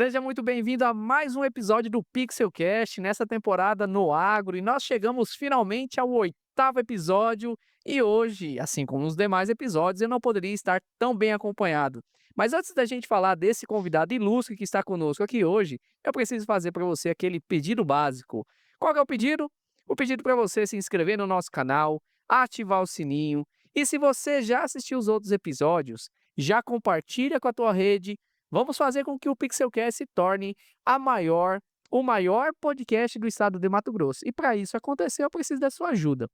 Seja muito bem-vindo a mais um episódio do Pixelcast, nessa temporada no agro, e nós chegamos finalmente ao oitavo episódio, e hoje, assim como os demais episódios, eu não poderia estar tão bem acompanhado. Mas antes da gente falar desse convidado ilustre que está conosco aqui hoje, eu preciso fazer para você aquele pedido básico. Qual que é o pedido? O pedido para você se inscrever no nosso canal, ativar o sininho, e se você já assistiu os outros episódios, já compartilha com a tua rede. Vamos fazer com que o Pixelcast se torne a maior o maior podcast do estado de Mato Grosso. E para isso acontecer, eu preciso da sua ajuda.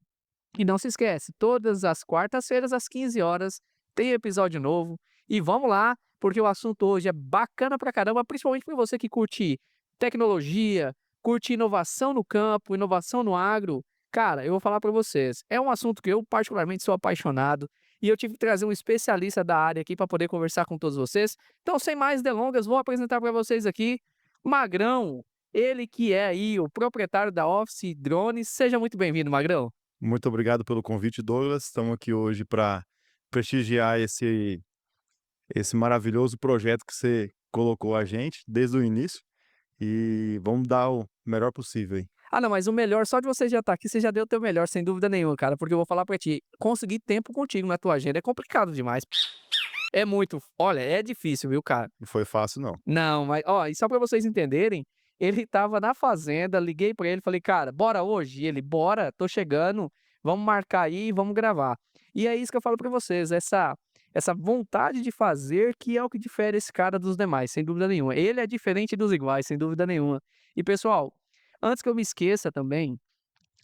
E não se esquece, todas as quartas-feiras às 15 horas tem episódio novo. E vamos lá, porque o assunto hoje é bacana pra caramba, principalmente para você que curte tecnologia, curte inovação no campo, inovação no agro. Cara, eu vou falar para vocês, é um assunto que eu particularmente sou apaixonado e eu tive que trazer um especialista da área aqui para poder conversar com todos vocês. Então, sem mais delongas, vou apresentar para vocês aqui Magrão, ele que é aí o proprietário da Office Drones. Seja muito bem-vindo, Magrão. Muito obrigado pelo convite, Douglas. Estamos aqui hoje para prestigiar esse maravilhoso projeto que você colocou a gente desde o início e vamos dar o melhor possível aí. Ah, não, mas o melhor, só de você já estar aqui, você já deu o teu melhor, sem dúvida nenhuma, cara, porque eu vou falar pra ti, conseguir tempo contigo na tua agenda é complicado demais. É muito, olha, é difícil, viu, cara. Não foi fácil não. Não, mas, ó, e só pra vocês entenderem, ele estava na fazenda, liguei pra ele, falei: "Cara, bora hoje?" E ele: "Bora, tô chegando, vamos marcar aí, vamos gravar". E é isso que eu falo pra vocês, essa vontade de fazer que é o que difere esse cara dos demais, sem dúvida nenhuma. Ele é diferente dos iguais, sem dúvida nenhuma. E pessoal, antes que eu me esqueça também,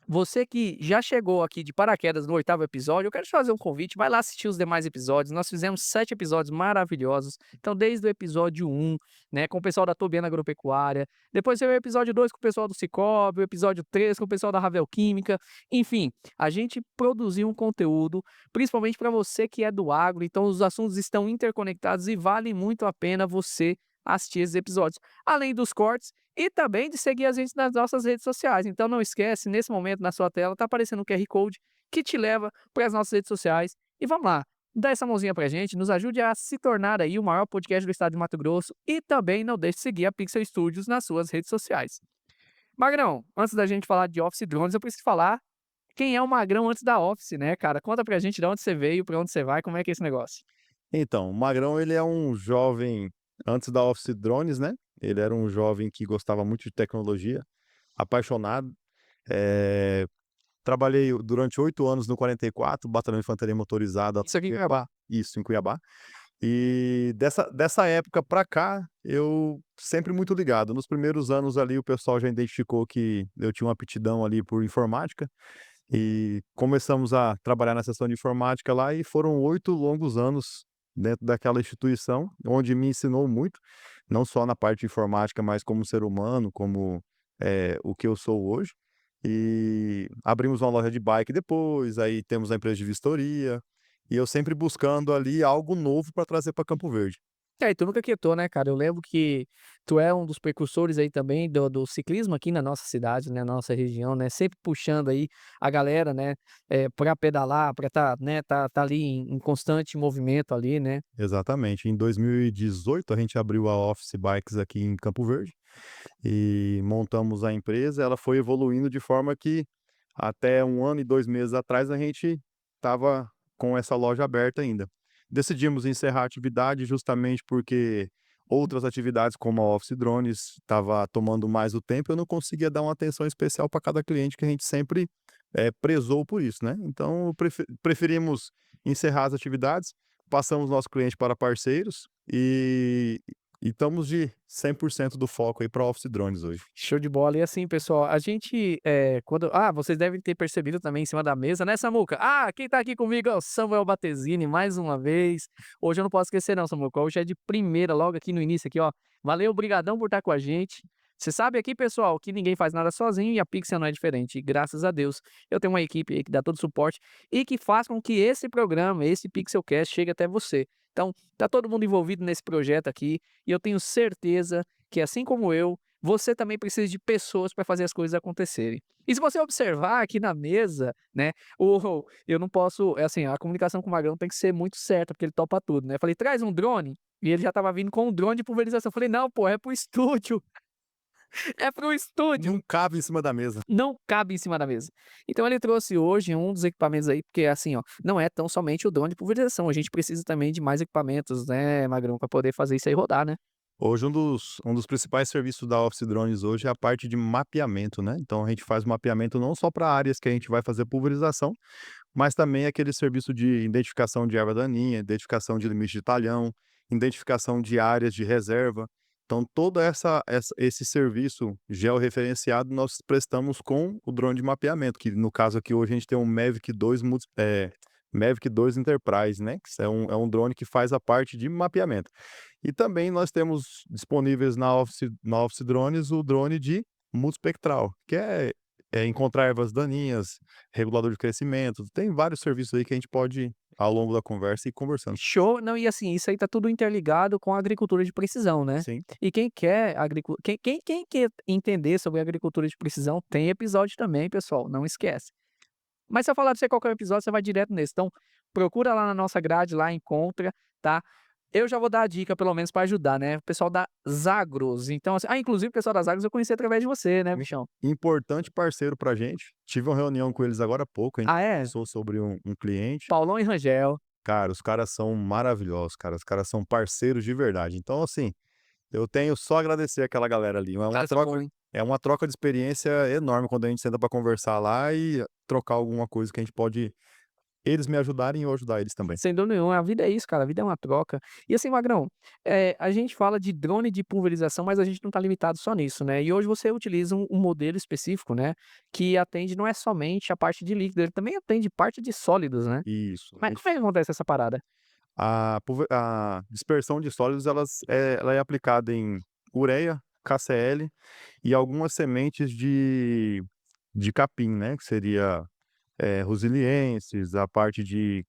você que já chegou aqui de paraquedas no oitavo episódio, eu quero te fazer um convite, vai lá assistir os demais episódios. Nós fizemos 7 episódios maravilhosos. Então, desde o episódio 1, né, com o pessoal da Tobiana Agropecuária, depois veio o episódio 2 com o pessoal do Cicobi, o episódio 3 com o pessoal da Ravel Química. Enfim, a gente produziu um conteúdo, principalmente para você que é do agro. Então, os assuntos estão interconectados e vale muito a pena você assistir esses episódios. Além dos cortes e também de seguir a gente nas nossas redes sociais. Então não esquece, nesse momento na sua tela tá aparecendo um QR Code que te leva para as nossas redes sociais. E vamos lá, dá essa mãozinha pra gente, nos ajude a se tornar aí o maior podcast do estado de Mato Grosso e também não deixe de seguir a Pixel Studios nas suas redes sociais. Magrão, antes da gente falar de Office Drones, eu preciso falar quem é o Magrão antes da Office, né, cara? Conta pra gente de onde você veio, pra onde você vai, como é que é esse negócio? Então, o Magrão ele é um jovem antes da Office Drones, né, ele era um jovem que gostava muito de tecnologia, apaixonado, eh, trabalhei durante 8 anos no 44, Batalhão de Infantaria Motorizada, Isso aqui em Cuiabá. Cuiabá, isso, em Cuiabá. E dessa época pra cá, eu sempre muito ligado. Nos primeiros anos ali, o pessoal já identificou que eu tinha uma aptidão ali por informática, e começamos a trabalhar na seção de informática lá, e foram 8 longos anos dentro daquela instituição, onde me ensinou muito, não só na parte de informática, mas como ser humano, como, o que eu sou hoje. E abrimos uma loja de bike depois, aí temos a empresa de vistoria, e eu sempre buscando ali algo novo para trazer para Campo Verde. É, e tu nunca quietou, né, cara? Eu lembro que tu é um dos precursores aí também do ciclismo aqui na nossa cidade, né, na nossa região, né, sempre puxando aí a galera, né, pra pedalar, pra tá ali em constante movimento ali, né. Exatamente. Em 2018 a gente abriu a Office Bikes aqui em Campo Verde, e montamos a empresa. Ela foi evoluindo de forma que até 1 ano e 2 meses atrás a gente estava com essa loja aberta ainda. Decidimos encerrar a atividade justamente porque outras atividades como a Office Drones estava tomando mais o tempo, eu não conseguia dar uma atenção especial para cada cliente que a gente sempre, prezou por isso, né. Então preferimos encerrar as atividades, passamos nosso cliente para parceiros, e estamos de 100% do foco aí para Office Drones hoje. Show de bola. E assim, pessoal, a gente, quando vocês devem ter percebido também em cima da mesa, né, Samuca? Ah, quem tá aqui comigo é o Samuel Battesini, mais uma vez. Hoje eu não posso esquecer não, Samuca, hoje é de primeira, logo aqui no início aqui, ó. Valeu, brigadão por estar com a gente. Você sabe aqui, pessoal, que ninguém faz nada sozinho e a Pixel não é diferente. E graças a Deus, eu tenho uma equipe aí que dá todo o suporte e que faz com que esse programa, esse Pixelcast chegue até você. Então, tá todo mundo envolvido nesse projeto aqui e eu tenho certeza que, assim como eu, você também precisa de pessoas para fazer as coisas acontecerem. E se você observar aqui na mesa, né, eu não posso, assim, a comunicação com o Magrão tem que ser muito certa, porque ele topa tudo, né. Eu falei: "Traz um drone", e ele já estava vindo com um drone de pulverização. Eu falei: "Não, pô, é para o estúdio, é para o Não estúdio". cabe em cima da mesa. Não cabe em cima da mesa. Então ele trouxe hoje um dos equipamentos aí, porque assim, ó, não é tão somente o drone de pulverização, a gente precisa também de mais equipamentos, né, Magrão, para poder fazer isso aí rodar, né. Hoje um dos principais serviços da Office Drones hoje é a parte de mapeamento, né, então a gente faz mapeamento não só para áreas que a gente vai fazer pulverização, mas também aquele serviço de identificação de erva daninha, identificação de limite de talhão, identificação de áreas de reserva. Então toda esse serviço georreferenciado nós prestamos com o drone de mapeamento, que no caso aqui hoje a gente tem um Mavic 2 Enterprise, né, que é um drone que faz a parte de mapeamento. E também nós temos disponíveis na Office Drones o drone de multispectral, que é encontrar ervas daninhas, regulador de crescimento, tem vários serviços aí que a gente pode, ao longo da conversa, ir conversando. Show! Não, e assim, isso aí tá tudo interligado com a agricultura de precisão, né. Sim. E quem quer quem quer entender sobre agricultura de precisão, tem episódio também, pessoal, não esquece. Mas se eu falar pra você qual que é o episódio, você vai direto nesse. Então, procura lá na nossa grade, lá encontra, tá. Eu já vou dar a dica, pelo menos para ajudar, né, o pessoal da Zagros. Então, assim, inclusive o pessoal da Zagros eu conheci através de você, né, Im bichão. Importante parceiro pra gente, tive uma reunião com eles agora há pouco, a gente Ah, é? conversou sobre um cliente. Paulão e Rangel. Cara, os caras são maravilhosos, cara, os caras são parceiros de verdade. Então, assim, eu tenho só a agradecer aquela galera ali, Os caras são bons, hein. é uma troca de experiência enorme quando a gente senta pra conversar lá e trocar alguma coisa que a gente pode eles me ajudarem e eu ajudar eles também. Sem dúvida nenhuma, a vida é isso, cara, a vida é uma troca. E assim, Magrão, a gente fala de drone de pulverização, mas a gente não está limitado só nisso, né. E hoje você utiliza um modelo específico, né, que atende não é somente a parte de líquido, ele também atende parte de sólidos, né. Isso, a Mas gente como é que acontece essa parada? a dispersão de sólidos ela é aplicada em ureia, KCl e algumas sementes de capim, né, que seria, rosilienses, a parte de,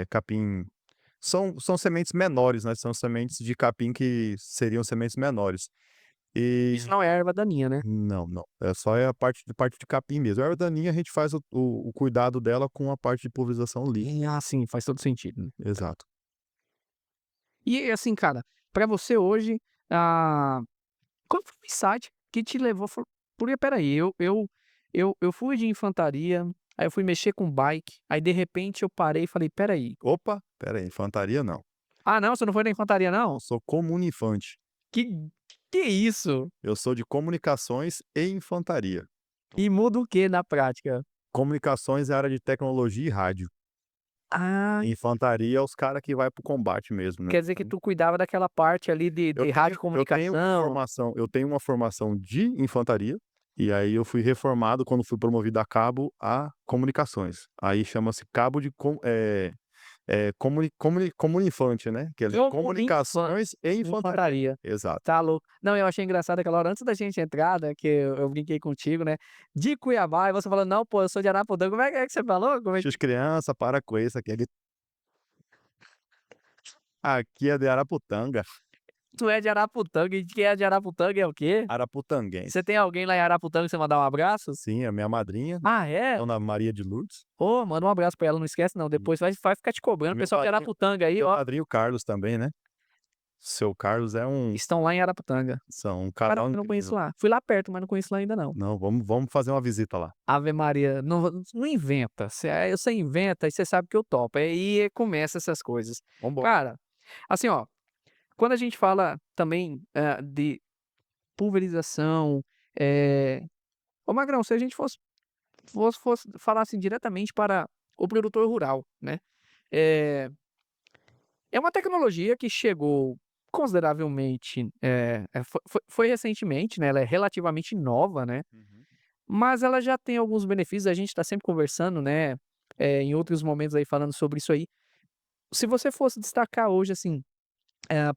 capim são sementes menores, né, são sementes de capim que seriam sementes menores. Isso E não é erva daninha, né. não, não, é a parte de capim mesmo. A erva daninha a gente faz o cuidado dela com a parte de pulverização líquida. Ah, sim, faz todo sentido. Exato. E assim, cara, pra você hoje, ah, qual foi o insight que te levou porque espera aí, eu fui de infantaria, aí eu fui mexer com bike, aí de repente eu parei e falei: "Espera aí". Opa, espera aí, infantaria não. Ah não, você não foi da infantaria Eu não? sou comuninfante. Que que isso? Eu sou de comunicações e infantaria. E muda o que na prática? Comunicações é área de tecnologia e rádio. Ah, Infantaria é os cara que vai para o combate mesmo, né. quer dizer que Então, tu cuidava daquela parte ali eu de tenho eu tenho uma radiocomunicação. formação eu tenho uma formação de infantaria, e aí eu fui reformado quando fui promovido a cabo a comunicações. Aí chama-se cabo de comuninfante, né, que é de comunicações e infantaria. Infantaria. Exato. Tá louco. Não, eu achei engraçado aquela hora antes da gente entrar, né, que eu brinquei contigo, né, de Cuiabá, e você falou: "Não, pô, eu sou de Arapuã". Como é que você falou? Como é que "Xis criança, para com isso, aqui é de Araputanga, tu é de Araputanga, e quem é de Araputanga é o quê? araputanguense". Você tem alguém lá em Araputanga que você mandar um abraço? Sim, a minha madrinha, Ah, é? Dona Maria de Lourdes, Ô, manda um abraço pra ela, não esquece não, e depois vai ficar te cobrando, e o meu pessoal de padrinho Araputanga aí, meu ó, padrinho Carlos também, né. Seu Carlos estão lá em Araputanga. são um Cara, casal eu não conheço incrível. lá. Fui lá perto, mas não conheço lá ainda não. Não, vamos fazer uma visita lá. Ave Maria, não inventa, você inventa e você sabe que eu topo, aí começa essas coisas. Vamos embora. Cara, assim, ó, quando a gente fala também, de pulverização, eh ô Magrão, se a gente fosse falar, assim, diretamente para o produtor rural, né, eh, é uma tecnologia que chegou consideravelmente, foi recentemente, né, ela é relativamente nova, né. Uhum. Mas ela já tem alguns benefícios, a gente está sempre conversando, né, em outros momentos aí falando sobre isso aí. Se você fosse destacar hoje, assim,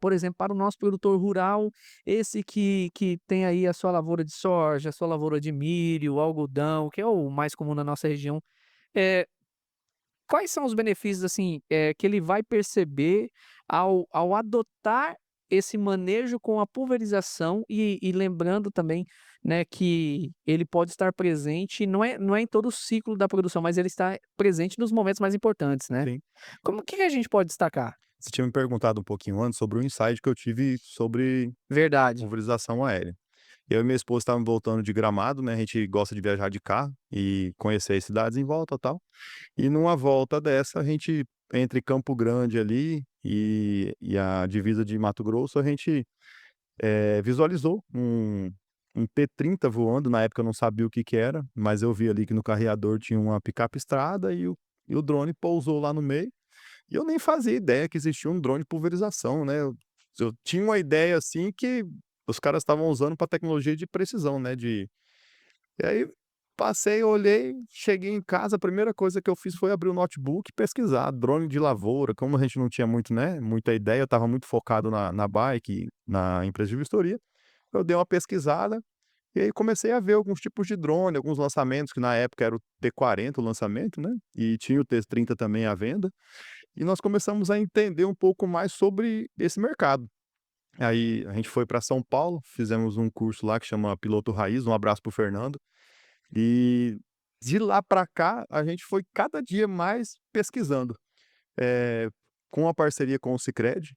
por exemplo, para o nosso produtor rural, esse que tem aí a sua lavoura de soja, a sua lavoura de milho, algodão, que é o mais comum na nossa região, eh, quais são os benefícios, assim, que ele vai perceber ao adotar esse manejo com a pulverização e lembrando também, né, que ele pode estar presente, não é em todo o ciclo da produção, mas ele está presente nos momentos mais importantes, né. Sim. Como que a gente pode destacar? Você tinha me perguntado um pouquinho antes sobre o insight que eu tive sobre Verdade. pulverização aérea. Eu e minha esposa estávamos voltando de Gramado, né, a gente gosta de viajar de carro e conhecer as cidades em volta, tal. E numa volta dessa, a gente entre Campo Grande ali e a divisa de Mato Grosso, a gente, visualizou um P-30 voando. Na época eu não sabia o que que era, mas eu vi ali que no carreador tinha uma picape estrada e o drone pousou lá no meio, e eu nem fazia ideia que existia um drone de pulverização, né. Eu tinha uma ideia, assim, que os caras estavam usando para tecnologia de precisão, né, e aí passei, olhei, cheguei em casa, a primeira coisa que eu fiz foi abrir o notebook e pesquisar drone de lavoura. Como a gente não tinha muito, né, muita ideia, eu estava muito focado na bike, na empresa de vistoria, eu dei uma pesquisada, e aí comecei a ver alguns tipos de drone, alguns lançamentos, que na época era o T40 o lançamento, né, e tinha o T30 também à venda, e nós começamos a entender um pouco mais sobre esse mercado. Aí a gente foi para São Paulo, fizemos um curso lá que chama Piloto Raiz, um abraço para o Fernando. E de lá para cá, a gente foi cada dia mais pesquisando, eh, com a parceria com o Sicredi,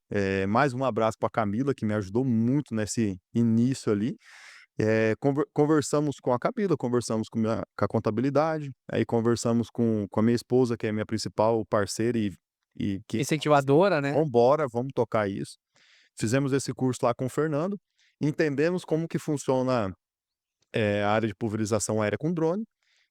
mais um abraço para a Camila, que me ajudou muito nesse início ali. Conversamos com a Camila, conversamos com a contabilidade, aí conversamos com a minha esposa, que é a minha principal parceira e que Incentivadora, né. vamos embora, vamos tocar isso. Fizemos esse curso lá com o Fernando, entendemos como que funciona, a área de pulverização aérea com drone,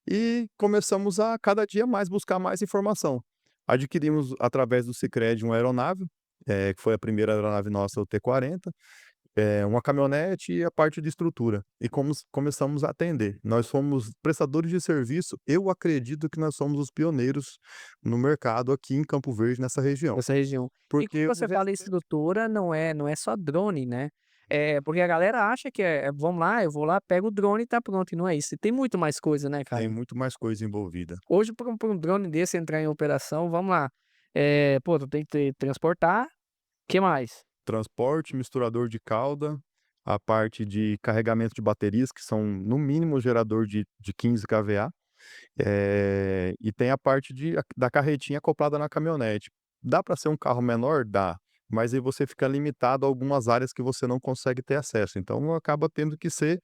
e começamos a cada dia mais buscar mais informação. Adquirimos através do Sicredi uma aeronave, que foi a primeira aeronave nossa, o T-40, uma caminhonete e a parte de estrutura. E começamos a atender. Nós fomos prestadores de serviço, eu acredito que nós somos os pioneiros no mercado aqui em Campo Verde, nessa região. Dessa região. E quando Porque o você fala restante instrutora, não é só drone, né. Porque a galera acha que vamos lá, eu vou lá, pego o drone e tá pronto, e não é isso. Tem muito mais coisa, né, tem cara. muito mais coisa envolvida. Hoje pra um drone desse entrar em operação, vamos lá, pô, tu tem que transportar, que mais? Transporte, misturador de cauda, a parte de carregamento de baterias, que são no mínimo gerador de 15 kVA, e tem a parte da carretinha acoplada na caminhonete. Dá para ser um carro menor? Dá, mas aí você fica limitado a algumas áreas que você não consegue ter acesso, então acaba tendo que ser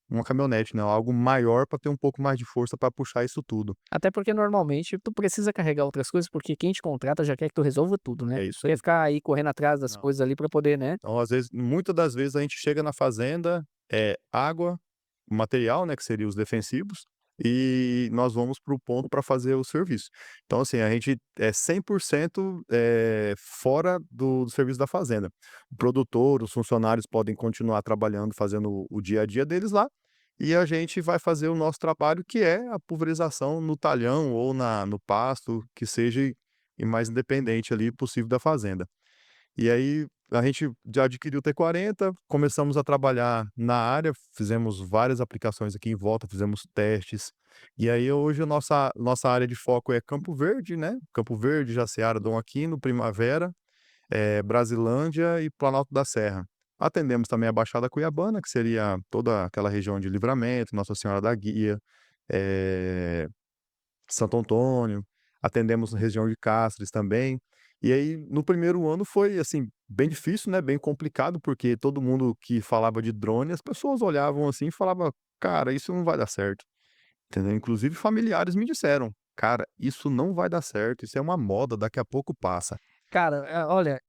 uma caminhonete, né, algo maior para ter um pouco mais de força para puxar isso tudo. Até porque normalmente tu precisa carregar outras coisas, porque quem te contrata já quer que tu resolva tudo, né. É isso Tu quer aí. ficar aí correndo atrás das Não. coisas ali pra poder, né. Então, às vezes, muitas das vezes a gente chega na fazenda, água, material, né, que seria os defensivos, e nós vamos para o ponto para fazer o serviço. Então, assim, a gente é 100%, fora do serviço da fazenda. O produtor, os funcionários podem continuar trabalhando, fazendo o dia a dia deles lá, e a gente vai fazer o nosso trabalho, que é a pulverização no talhão ou no pasto, que seja e mais independente ali possível da fazenda. E aí a gente já adquiriu o T-40, começamos a trabalhar na área, fizemos várias aplicações aqui em volta, fizemos testes. E aí hoje a nossa área de foco é Campo Verde, né, Campo Verde, Jaciara, Dom Aquino, Primavera, Brasilândia e Planalto da Serra. Atendemos também a Baixada Cuiabana, que seria toda aquela região de Livramento, Nossa Senhora da Guia, eh Santo Antônio, atendemos na região de Cáceres também. E aí, no primeiro ano foi, assim, bem difícil, né, bem complicado, porque todo mundo que falava de drone, as pessoas olhavam assim e falava: "Cara, isso não vai dar certo", entendeu. Inclusive familiares me disseram: "Cara, isso não vai dar certo, isso é uma moda, daqui a pouco passa". Cara, olha,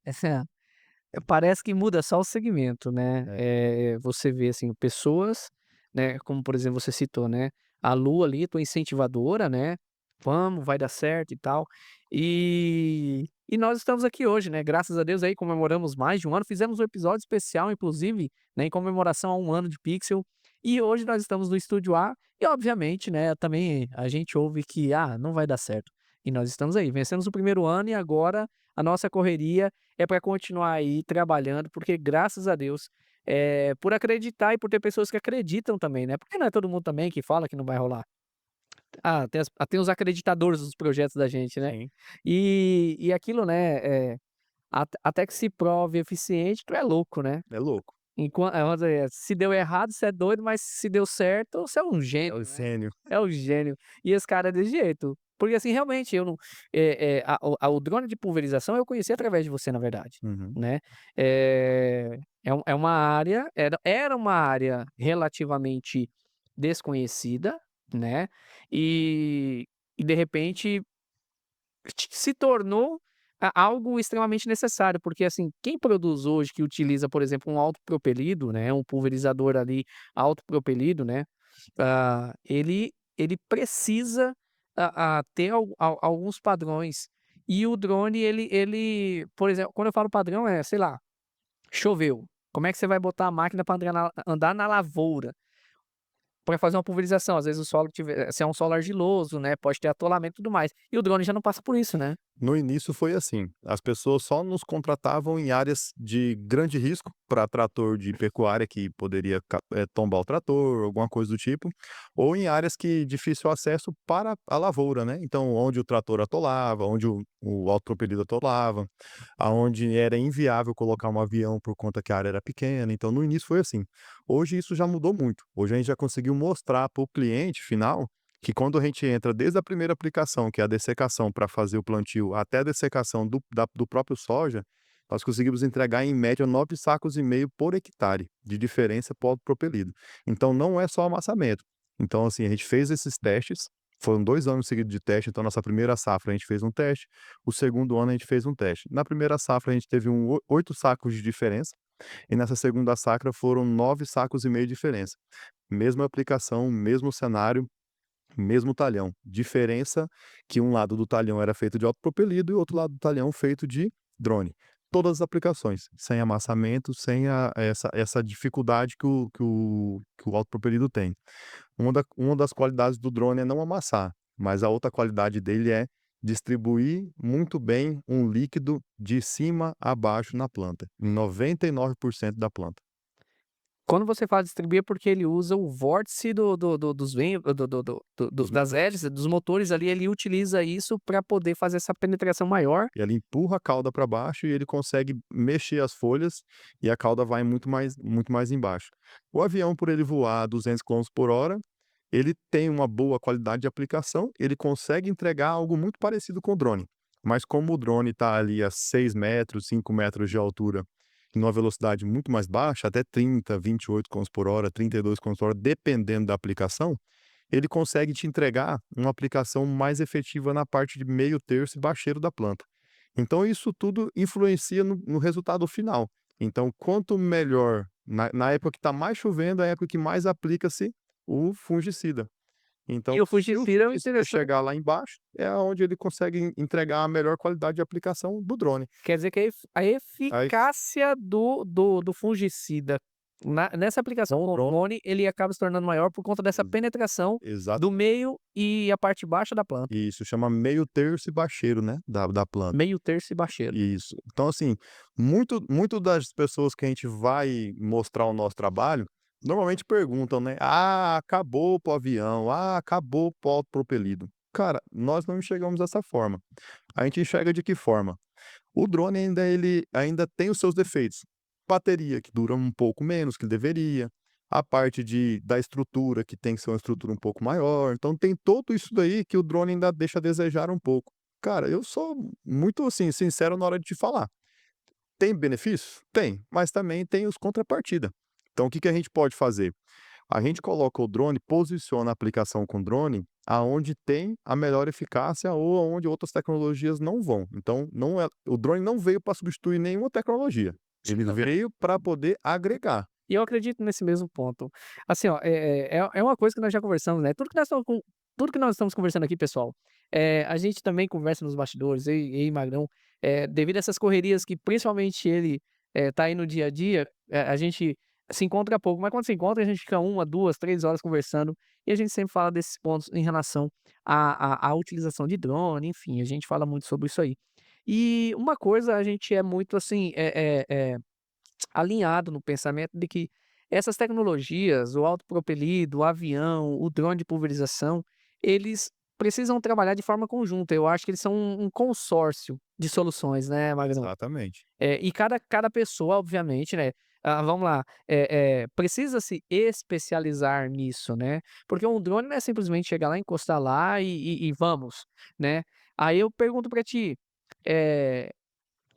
parece que muda só o segmento, né. É. Você vê, assim, pessoas, né, como por exemplo você citou, né, a Lu ali, tua incentivadora, né, "Vamos, vai dar certo e tal". E nós estamos aqui hoje, né, graças a Deus aí comemoramos mais de um ano, fizemos um episódio especial inclusive, né, em comemoração a um ano de Pixel, e hoje nós estamos no estúdio A, e obviamente, né, também a gente ouve que: "Ah, não vai dar certo". E nós estamos aí, vencemos o primeiro ano e agora a nossa correria é para continuar aí trabalhando, porque graças a Deus, por acreditar e por ter pessoas que acreditam também, né, porque não é todo mundo também que fala que não vai rolar. Tem os acreditadores dos projetos da gente, né. Sim. E aquilo, né, até que se prove eficiente, tu é louco, né. É louco. Vamos dizer, se deu errado, você é doido, mas se deu certo, você é um É o gênio, né. gênio. É o gênio. E esse cara é desse jeito. Porque, assim, realmente eu não o drone de pulverização eu conheci através de você, na verdade, Uhum. né. É uma área era uma área relativamente desconhecida, né, e de repente se tornou algo extremamente necessário, porque, assim, quem produz hoje, que utiliza, por exemplo, um autopropelido, né, um pulverizador ali autopropelido, né, ele precisa ter alguns padrões. E o drone ele, por exemplo, quando eu falo padrão é, sei lá, choveu, como é que você vai botar a máquina para andar na lavoura? Para fazer uma pulverização, às vezes o solo se é um solo argiloso, né, pode ter atolamento e tudo mais. E o drone já não passa por isso, né. No início foi assim, as pessoas só nos contratavam em áreas de grande risco para trator de pecuária que poderia tombar o trator, alguma coisa do tipo, ou em áreas que difícil acesso para a lavoura, né, então onde o trator atolava, onde o autopropelido atolava, aonde era inviável colocar um avião por conta que a área era pequena, então no início foi assim. Hoje isso já mudou muito, hoje a gente já conseguiu mostrar para o cliente final que quando a gente entra desde a primeira aplicação, que é a dessecação para fazer o plantio, até a dessecação do próprio soja, nós conseguimos entregar em média 9,5 sacos por hectare, de diferença para o propelido. Então não é só amassamento. Então assim, a gente fez esses testes, foram 2 anos seguidos de teste, então nossa primeira safra a gente fez um teste, o segundo ano a gente fez um teste. Na primeira safra a gente teve 8 sacos de diferença, e nessa segunda safra foram 9,5 sacos de diferença. Mesma aplicação, mesmo cenário, mesmo talhão, diferença que um lado do talhão era feito de autopropelido e o outro lado do talhão feito de drone. Todas as aplicações, sem amassamento, sem essa dificuldade que o autopropelido tem. Uma das qualidades do drone é não amassar, mas a outra qualidade dele é distribuir muito bem um líquido de cima a baixo na planta, em 99% da planta. Quando você fala distribuir, é porque ele usa o vórtice dos ven Os das motores. hélices, dos motores ali, ele utiliza isso para poder fazer essa penetração maior. E ela empurra a cauda para baixo e ele consegue mexer as folhas e a cauda vai muito mais embaixo. O avião, por ele voar a 200 quilômetros por hora, ele tem uma boa qualidade de aplicação, ele consegue entregar algo muito parecido com o drone. Mas como o drone está ali a 6 metros, 5 metros de altura, em uma velocidade muito mais baixa, até 30, 28 quilômetros por hora, 32 quilômetros por hora, dependendo da aplicação, ele consegue te entregar uma aplicação mais efetiva na parte de meio terço e baixeiro da planta. Então isso tudo influencia no resultado final. Então quanto melhor na época que está mais chovendo, é a época que mais aplica-se o fungicida. Então E o se o fungicida é o fungicida interessante, chegar lá embaixo, é aonde ele consegue entregar a melhor qualidade de aplicação do drone. quer dizer que a Aí eficácia do fungicida nessa aplicação, o drone, ele acaba se tornando maior por conta dessa ex penetração do exatamente. meio e a parte baixa da planta, Isso, chama meio terço e baixeiro, né, da planta. meio terço e baixeiro. Isso. Então, assim, muito das pessoas que a gente vai mostrar o nosso trabalho, normalmente perguntam, né: "Ah, acabou para o avião. Ah, acabou para o autopropelido". Cara, nós não enxergamos dessa forma. A gente enxerga de que forma? O drone ele ainda tem os seus defeitos. Bateria, que dura um pouco menos que deveria, a parte da estrutura, que tem que ser uma estrutura um pouco maior, então tem tudo isso daí que o drone ainda deixa a desejar um pouco. Cara, eu sou muito, assim, sincero na hora de te falar. Tem benefícios? Tem, mas também tem os contrapartida. Então o que que a gente pode fazer? A gente coloca o drone, posiciona a aplicação com drone aonde tem a melhor eficácia ou aonde outras tecnologias não vão. Então, não é o drone não veio para substituir nenhuma tecnologia. Ele Não. veio para poder agregar. E eu acredito nesse mesmo ponto. Assim, ó, é uma coisa que nós já conversamos, né, tudo que nós estamos conversando aqui, pessoal, a gente também conversa nos bastidores, eu e Magrão, devido a essas correrias que principalmente ele, tá aí no dia a dia, a gente se encontra pouco, mas quando se encontra a gente fica 1, 2, 3 horas conversando, e a gente sempre fala desses pontos em relação à utilização de drone, enfim, a gente fala muito sobre isso aí. E uma coisa a gente é muito assim, alinhado no pensamento de que essas tecnologias, o autopropelido, o avião, o drone de pulverização, eles precisam trabalhar de forma conjunta. Eu acho que eles são um consórcio de soluções, né, Magrão? Exatamente. E cada pessoa, obviamente, né, vamos lá, precisa se especializar nisso, né, porque um drone não é simplesmente chegar lá, encostar lá e vamos, né. Aí eu pergunto para ti, eh,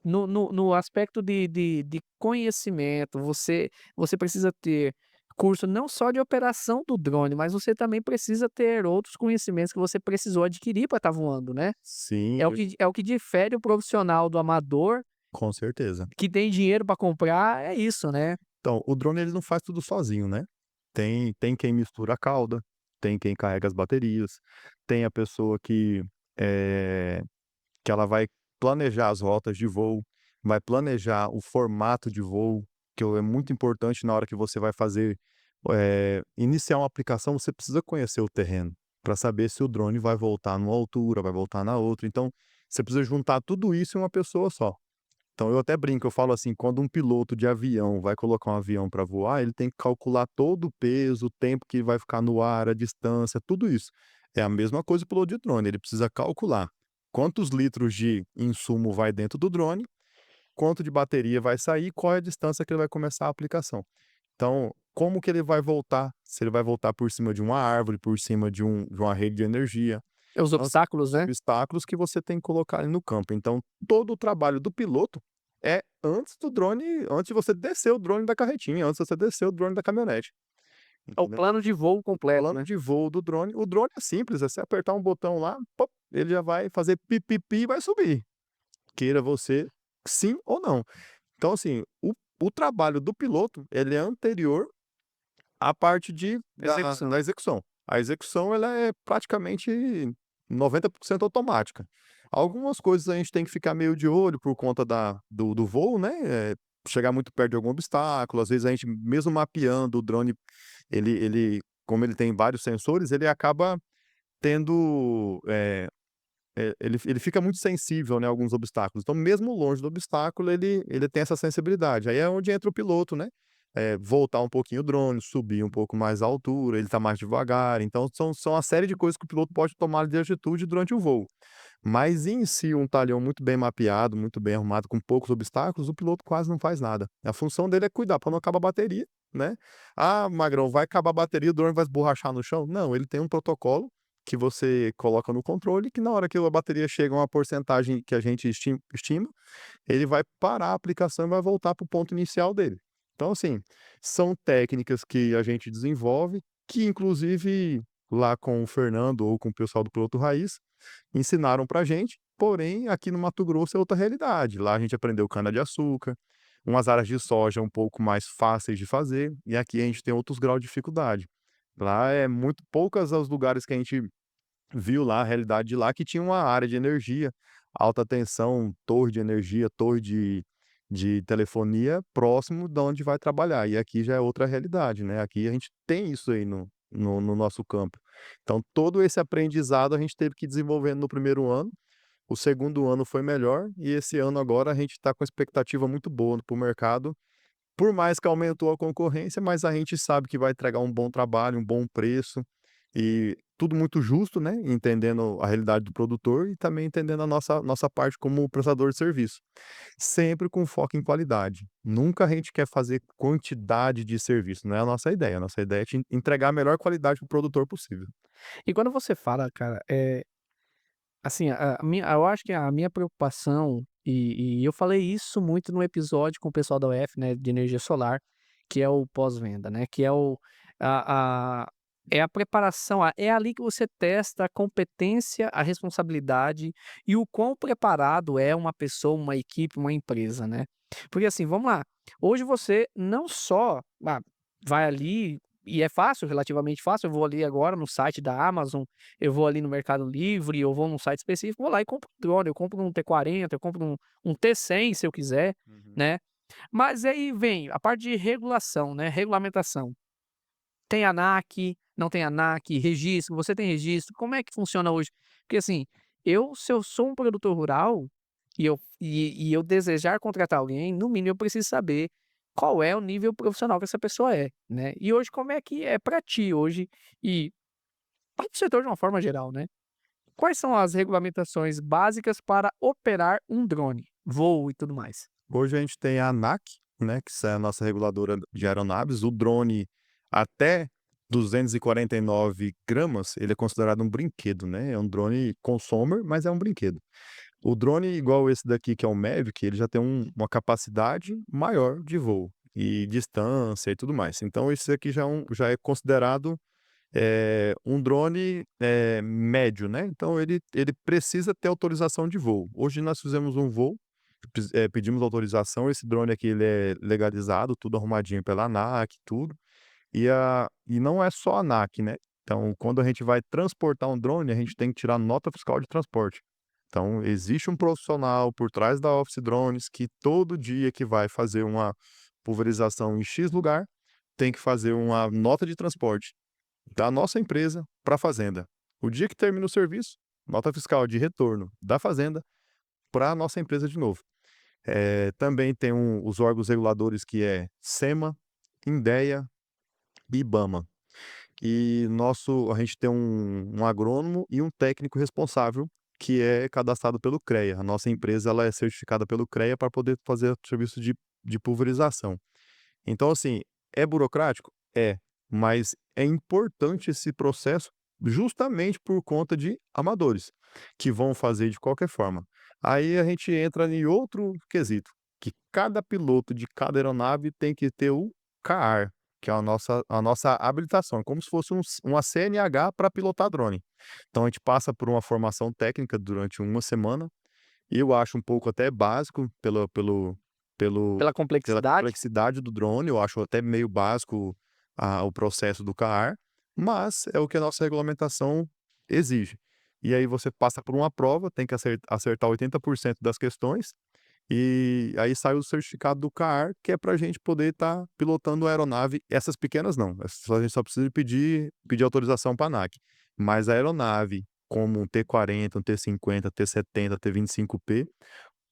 no aspecto de conhecimento, você precisa ter curso não só de operação do drone, mas você também precisa ter outros conhecimentos que você precisou adquirir para estar voando, né. Sim, É o que difere o profissional do amador, com certeza. que tem dinheiro para comprar, é isso, né. Então, o drone ele não faz tudo sozinho, né. Tem quem mistura a cauda, tem quem carrega as baterias, tem a pessoa eh, que ela vai planejar as rotas de voo, vai planejar o formato de voo, que é muito importante na hora que você vai fazer, iniciar uma aplicação, você precisa conhecer o terreno, para saber se o drone vai voltar numa altura, vai voltar na outra, então, você precisa juntar tudo isso em uma pessoa só. Então eu até brinco, eu falo assim, quando um piloto de avião vai colocar um avião para voar, ele tem que calcular todo o peso, o tempo que vai ficar no ar, a distância, tudo isso. É a mesma coisa o piloto de drone, ele precisa calcular quantos litros de insumo vai dentro do drone, quanto de bateria vai sair, qual é a distância que ele vai começar a aplicação. Então, como que ele vai voltar? Se ele vai voltar por cima de uma árvore, por cima de uma rede de energia. É os Então, obstáculos, né. obstáculos que você tem que colocar ali no campo. Então, todo o trabalho do piloto é antes de você descer o drone da carretinha, antes de você descer o drone da caminhonete, É o entendeu? plano de voo completo, Plano né. de voo do drone, o drone é simples, é você apertar um botão lá, pop, ele já vai fazer pi e vai subir, queira você sim ou não. Então, assim, o trabalho do piloto, ele é anterior à parte da Execução. execução. A execução ela é praticamente 90% automática. Algumas coisas a gente tem que ficar meio de olho por conta do voo, né, chegar muito perto de algum obstáculo, às vezes a gente mesmo mapeando o drone, ele como ele tem vários sensores, ele acaba tendo, ele fica muito sensível, né, a alguns obstáculos. Então mesmo longe do obstáculo, ele tem essa sensibilidade. Aí é onde entra o piloto, né, voltar um pouquinho o drone, subir um pouco mais a altura, ele tá mais devagar, então são uma série de coisas que o piloto pode tomar de atitude durante o voo. Mas em si, um talhão muito bem mapeado, muito bem arrumado, com poucos obstáculos, o piloto quase não faz nada. A função dele é cuidar para não acabar a bateria, né. "Ah, Magrão, vai acabar a bateria, o drone vai esborrachar no chão". Não, ele tem um protocolo que você coloca no controle, que na hora que a bateria chega a uma porcentagem que a gente estima, ele vai parar a aplicação e vai voltar para o ponto inicial dele. Então, assim, são técnicas que a gente desenvolve, que inclusive lá com o Fernando ou com o pessoal do Piloto Raiz, ensinaram pra gente, porém aqui no Mato Grosso é outra realidade. Lá a gente aprendeu cana-de-açúcar, umas áreas de soja um pouco mais fáceis de fazer, e aqui a gente tem outros graus de dificuldade. Lá é muito poucas os lugares que a gente viu lá, a realidade de lá, que tinha uma área de energia, alta tensão, torre de energia, torre de telefonia próximo da onde vai trabalhar. E aqui já é outra realidade, né? Aqui a gente tem isso aí no nosso campo. Então, todo esse aprendizado a gente teve que ir desenvolvendo no primeiro ano. O segundo ano foi melhor, e esse ano agora a gente está com expectativa muito boa para o mercado. Por mais que aumentou a concorrência, mas a gente sabe que vai entregar um bom trabalho, um bom preço, e tudo muito justo, né, entendendo a realidade do produtor e também entendendo a nossa parte como prestador de serviço. Sempre com foco em qualidade. Nunca a gente quer fazer quantidade de serviço, não é a nossa ideia é te entregar a melhor qualidade para o produtor possível. E quando você fala, cara, assim, eu acho que a minha preocupação, e eu falei isso muito no episódio com o pessoal da UF, né, de energia solar, que é o pós-venda, né, que é a é a preparação, é ali que você testa a competência, a responsabilidade e o quão preparado é uma pessoa, uma equipe, uma empresa, né. Porque assim, vamos lá, hoje você não só, vai ali e é fácil, relativamente fácil, eu vou ali agora no site da Amazon, eu vou ali no Mercado Livre, eu vou num site específico, vou lá e compro um drone, eu compro um T40, eu compro um T100 se eu quiser, Uhum. né. Mas aí vem a parte de regulação, né, regulamentação. Tem ANAC, não tem ANAC, registro, você tem registro, como é que funciona hoje? Porque assim, se eu sou um produtor rural, e eu desejar contratar alguém, no mínimo eu preciso saber qual é o nível profissional que essa pessoa é, né. E hoje como é que é pra ti hoje, e para o setor de uma forma geral, né. Quais são as regulamentações básicas para operar um drone? Voo e tudo mais. Hoje a gente tem a ANAC, né, que é a nossa reguladora de aeronaves. O drone até 249 gramas, ele é considerado um brinquedo, né? É um drone consumer, mas é um brinquedo. O drone igual esse daqui, que é o Mavic, ele já tem uma capacidade maior de voo e distância e tudo mais. Então esse aqui já é considerado, um drone, médio, né, então ele precisa ter autorização de voo. Hoje nós fizemos um voo, pedimos autorização, esse drone aqui ele é legalizado, tudo arrumadinho pela ANAC, tudo. E não é só a ANAC, né, então quando a gente vai transportar um drone, a gente tem que tirar nota fiscal de transporte. Então existe um profissional por trás da Office Drones que todo dia que vai fazer uma pulverização em X lugar, tem que fazer uma nota de transporte da nossa empresa para a fazenda. O dia que termina o serviço, nota fiscal de retorno da fazenda para a nossa empresa de novo. Também tem os órgãos reguladores que é SEMA, INDEA e IBAMA. E a gente tem um agrônomo e um técnico responsável que é cadastrado pelo CREA. A nossa empresa ela é certificada pelo CREA para poder fazer o serviço de pulverização. Então, assim, é burocrático? É, mas é importante esse processo justamente por conta de amadores, que vão fazer de qualquer forma. Aí a gente entra em outro quesito, que cada piloto de cada aeronave tem que ter o CAR, que é a nossa habilitação, é como se fosse uma CNH para pilotar drone. Então a gente passa por uma formação técnica durante uma semana, e eu acho um pouco até básico pelo Pela pela complexidade? complexidade do drone, eu acho até meio básico o processo do CAR, mas é o que a nossa regulamentação exige. E aí você passa por uma prova, tem que acertar 80% das questões, e aí sai o certificado do CAR, que é para a gente poder estar pilotando a aeronave. Essas pequenas não, a gente só precisa pedir autorização para a ANAC. Mas a aeronave, como um T-40, um T-50, T-70, T-25P,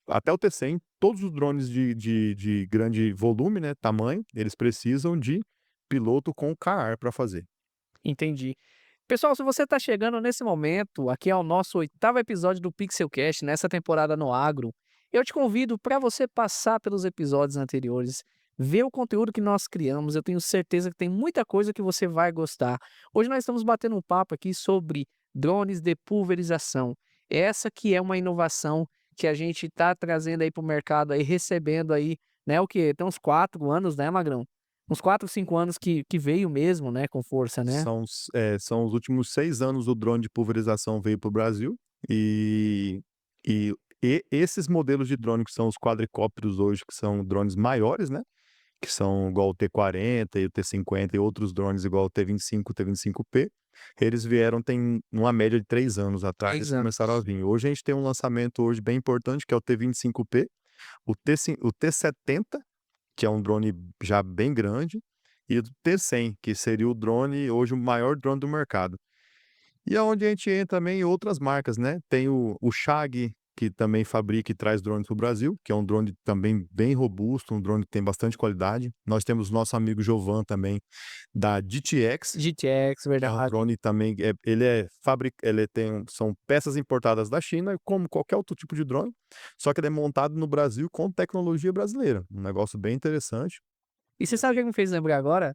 até o T-100, todos os drones de grande volume, né, tamanho, eles precisam de piloto com CAR para fazer. Entendi. Pessoal, se você está chegando nesse momento, aqui é o nosso oitavo episódio do Pixelcast, nessa temporada no agro, eu te convido para você passar pelos episódios anteriores, ver o conteúdo que nós criamos, eu tenho certeza que tem muita coisa que você vai gostar. Hoje nós estamos batendo um papo aqui sobre drones de pulverização. Essa que é uma inovação que a gente está trazendo aí para o mercado aí, recebendo aí, né, o quê? Tem uns 4 anos, né, Magrão? Uns 4, 5 anos que veio mesmo, né, com força, né? São os últimos 6 anos o drone de pulverização veio para o Brasil, e e esses modelos de drone que são os quadricópteros hoje, que são drones maiores, né, que são igual o T-40 e o T-50 e outros drones igual o T-25, T-25P, eles vieram tem uma média de 3 anos atrás, eles 3 começaram a anos. vir. Hoje a gente tem um lançamento hoje bem importante, que é o T-25P, o T-70, que é um drone já bem grande, e o T-100, que seria o drone hoje o maior drone do mercado. E aonde a gente entra também em outras marcas, né, tem o Shag, que também fabrica e traz drones para o Brasil, que é um drone também bem robusto, um drone que tem bastante qualidade. Nós temos nosso amigo Jovan também, da GTX, GTX, que é um verdade. drone também, ele são peças importadas da China, como qualquer outro tipo de drone, só que ele é montado no Brasil com tecnologia brasileira, um negócio bem interessante. E você sabe o que me fez lembrar agora?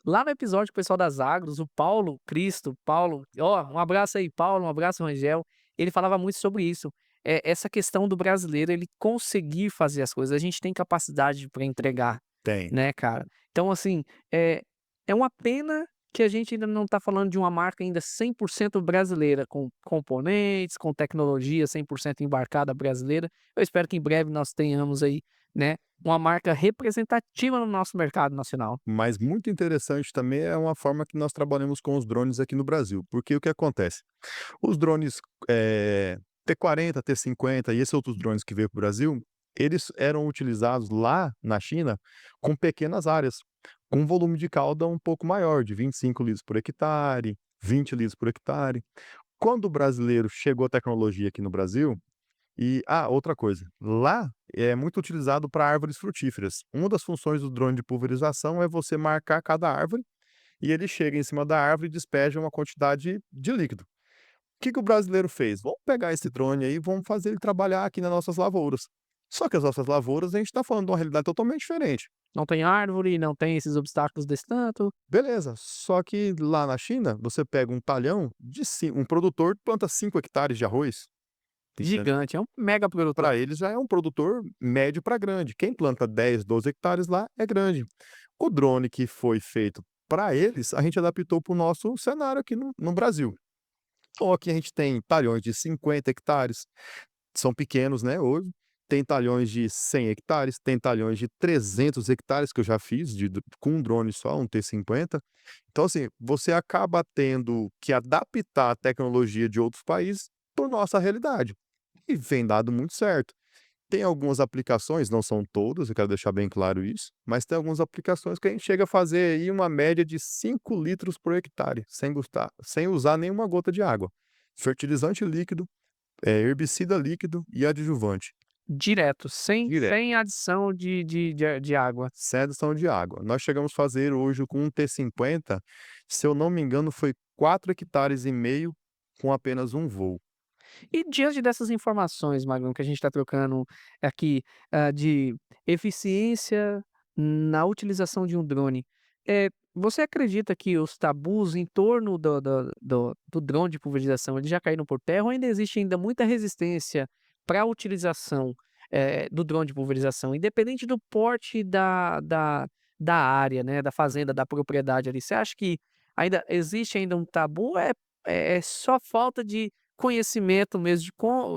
Lá no episódio com o pessoal das Agros, o Paulo Cristo, Paulo, ó, um abraço aí, Paulo, um abraço, Rangel. Ele falava muito sobre isso. Essa questão do brasileiro, ele conseguir fazer as coisas. A gente tem capacidade para entregar, Tem. né, cara? Então, assim, é, é uma pena que a gente ainda não tá falando de uma marca ainda 100% brasileira, com componentes, com tecnologia 100% embarcada brasileira. Eu espero que em breve nós tenhamos aí, né, uma marca representativa no nosso mercado nacional. Mas muito interessante também é uma forma que nós trabalhamos com os drones aqui no Brasil, porque o que acontece? Os drones, T-40, T-50 e esses outros drones que veio para o Brasil, eles eram utilizados lá na China com pequenas áreas, com um volume de cauda um pouco maior, de 25 litros por hectare, 20 litros por hectare. Quando o brasileiro chegou a tecnologia aqui no Brasil, outra coisa, lá é muito utilizado para árvores frutíferas. Uma das funções do drone de pulverização é você marcar cada árvore, e ele chega em cima da árvore e despeja uma quantidade de líquido. Que o brasileiro fez? Vamos pegar esse drone aí, vamos fazer ele trabalhar aqui nas nossas lavouras. Só que as nossas lavouras, a gente está falando de uma realidade totalmente diferente. Não tem árvore, não tem esses obstáculos desse tanto. Beleza, só que lá na China, você pega um talhão de um produtor planta 5 hectares de arroz, Gigante, é um mega produtor. para eles já é um produtor médio para grande. Quem planta 10, 12 hectares lá é grande. O drone que foi feito para eles, a gente adaptou para o nosso cenário aqui no Brasil. Então aqui a gente tem talhões de 50 hectares, são pequenos, né, hoje. Tem talhões de 100 hectares, tem talhões de 300 hectares que eu já fiz com um drone só, um T50. Então, assim, você acaba tendo que adaptar a tecnologia de outros países para nossa realidade. E vem dado muito certo. Tem algumas aplicações, não são todas, eu quero deixar bem claro isso, mas tem algumas aplicações que a gente chega a fazer aí uma média de 5 litros por hectare, sem usar nenhuma gota de água. Fertilizante líquido, herbicida líquido e adjuvante, Direto, sem direto, sem adição de água. sem adição de água. Nós chegamos a fazer hoje com um T50, se eu não me engano, foi 4,5 hectares com apenas um voo. E diante dessas informações, Magno, que a gente está trocando aqui, de eficiência na utilização de um drone, você acredita que os tabus em torno do drone de pulverização, eles já caíram por terra ou ainda existe ainda muita resistência para a utilização, do drone de pulverização, independente do porte da área, né, da fazenda, da propriedade ali. Você acha que ainda existe ainda um tabu ou é só falta de conhecimento mesmo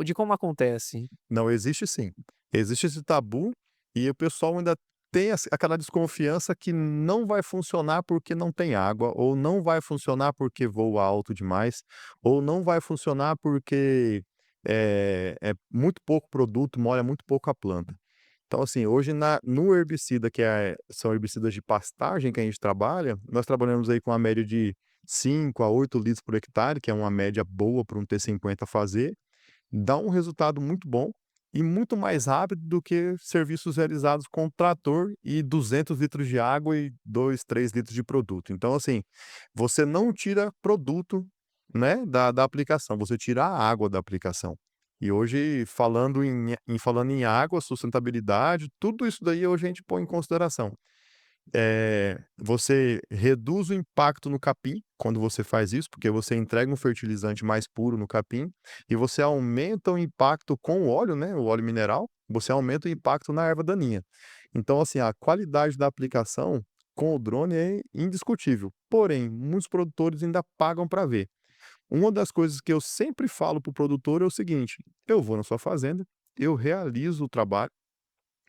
de como acontece? Não, existe sim. Existe esse tabu e o pessoal ainda tem aquela desconfiança que não vai funcionar porque não tem água, ou não vai funcionar porque voa alto demais, ou não vai funcionar porque é muito pouco produto, molha muito pouco a planta. Então, assim, hoje no herbicida, são herbicidas de pastagem que a gente trabalha, nós trabalhamos aí com uma média de 5 a 8 litros por hectare, que é uma média boa para um T50 fazer. Dá um resultado muito bom e muito mais rápido do que serviços realizados com trator e 200 litros de água e 2, 3 litros de produto. Então, assim, você não tira produto, né, da aplicação, você tira a água da aplicação. E hoje, falando em água, sustentabilidade, tudo isso daí hoje a gente põe em consideração. Você reduz o impacto no capim quando você faz isso, porque você entrega um fertilizante mais puro no capim e você aumenta o impacto com o óleo, né, o óleo mineral, você aumenta o impacto na erva daninha. Então, assim, a qualidade da aplicação com o drone é indiscutível, porém, muitos produtores ainda pagam para ver. Uma das coisas que eu sempre falo para o produtor é o seguinte: eu vou na sua fazenda, eu realizo o trabalho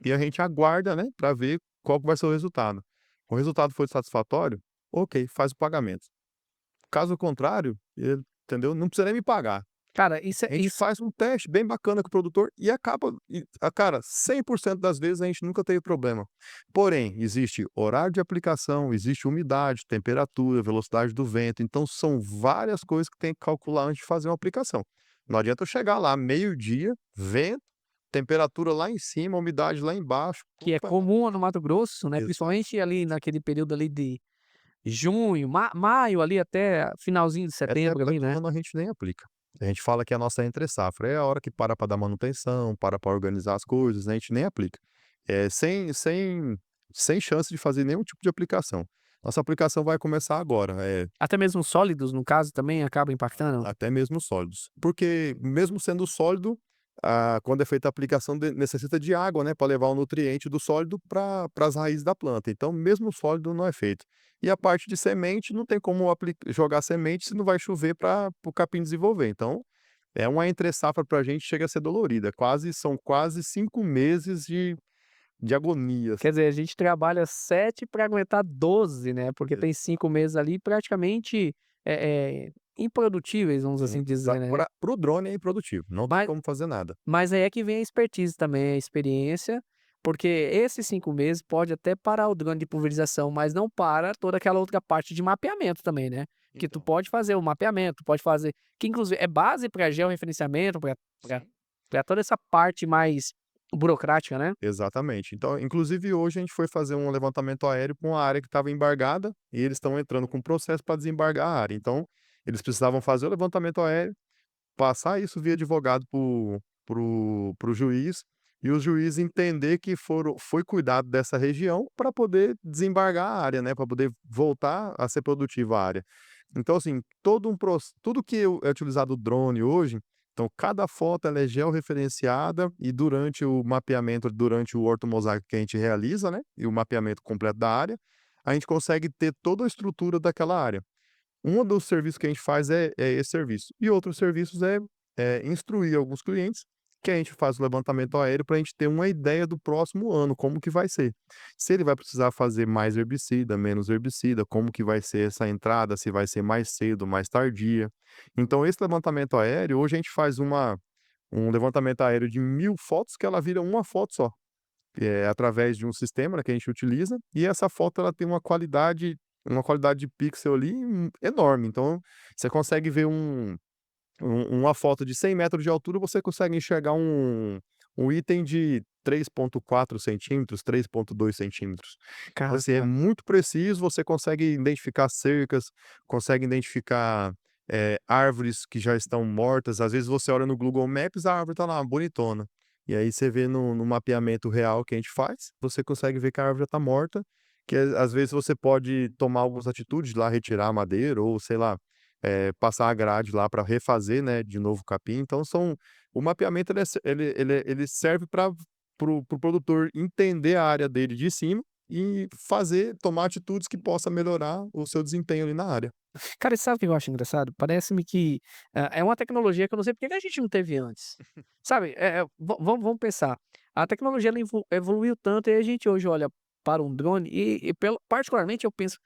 e a gente aguarda, né, para ver qual que vai ser o resultado. O resultado foi satisfatório? Ok, faz o pagamento. Caso contrário, entendeu? Não precisa nem me pagar. Cara, isso é A gente isso faz um teste bem bacana com o produtor e cara, 100% das vezes a gente nunca teve problema. Porém, existe horário de aplicação, existe umidade, temperatura, velocidade do vento, então são várias coisas que tem que calcular antes de fazer uma aplicação. Não adianta eu chegar lá meio-dia, vento, temperatura lá em cima, umidade lá embaixo. que é comum no Mato Grosso, né, Exato. principalmente ali naquele período ali de junho, maio ali até finalzinho de Essa setembro época ali, do né. ano a gente nem aplica. A gente fala que é a nossa entre safra, é a hora que para dar manutenção, para organizar as coisas, né, a gente nem aplica. Sem chance de fazer nenhum tipo de aplicação. Nossa aplicação vai começar agora, Até mesmo sólidos, no caso, também acaba impactando? até mesmo sólidos. Porque mesmo sendo sólido, quando é feita a aplicação necessita de água, né, para levar o nutriente do sólido para as raízes da planta, então mesmo sólido não é feito. E a parte de semente não tem como jogar semente se não vai chover para o capim desenvolver, então é uma entre safra para a gente chega a ser dolorida, são quase 5 meses de agonia. Quer dizer, a gente trabalha 7 para aguentar 12, né, porque tem 5 meses ali praticamente, improdutíveis, vamos assim dizer, né. Para o drone é improdutivo, não tem Mas como fazer nada. mas aí é que vem a expertise também, a experiência, porque esses 5 meses pode até parar o drone de pulverização, mas não para toda aquela outra parte de mapeamento também, né. Que tu Então, pode fazer o mapeamento, pode fazer que inclusive é base para georreferenciamento, sim. para toda essa parte mais burocrática, né. Exatamente. Então, inclusive hoje a gente foi fazer um levantamento aéreo com a área que estava embargada e eles estão entrando com processo para desembargar a área. Então, eles precisavam fazer o levantamento aéreo, passar isso via advogado para o juiz, e o juiz entender que foi cuidado dessa região para poder desembargar a área, né, para poder voltar a ser produtiva a área. Então, assim, tudo que é utilizado o drone hoje, então cada foto ela é georreferenciada e durante o mapeamento, durante o ortomosaico que a gente realiza, né, e o mapeamento completo da área, a gente consegue ter toda a estrutura daquela área. Um dos serviços que a gente faz é esse serviço. E outros serviços é instruir alguns clientes, que a gente faz o levantamento aéreo para a gente ter uma ideia do próximo ano, como que vai ser. Se ele vai precisar fazer mais herbicida, menos herbicida, como que vai ser essa entrada, se vai ser mais cedo, mais tardia. Então esse levantamento aéreo, hoje a gente faz um levantamento aéreo de 1000 fotos, que ela vira uma foto só. Através de um sistema, né, que a gente utiliza, e essa foto ela tem uma qualidade de pixel ali, enorme. Então, você consegue ver uma foto de 100 metros de altura, você consegue enxergar um item de 3,4 centímetros, 3,2 centímetros. Então, assim, é Caramba. muito preciso, você consegue identificar cercas, consegue identificar, árvores que já estão mortas. Às vezes você olha no Google Maps, a árvore está lá bonitona. E aí você vê no mapeamento real que a gente faz, você consegue ver que a árvore já está morta, que às vezes você pode tomar algumas atitudes lá, retirar a madeira ou sei lá, passar a grade lá para refazer, né, de novo o capim. Então o mapeamento ele serve para o produtor entender a área dele de cima e tomar atitudes que possa melhorar o seu desempenho ali na área. Cara, e sabe o que eu acho engraçado? Parece-me que, é uma tecnologia que eu não sei por que que a gente não teve antes. Sabe, vamos pensar, a tecnologia ela evoluiu tanto e a gente hoje olha para um drone e particularmente eu penso: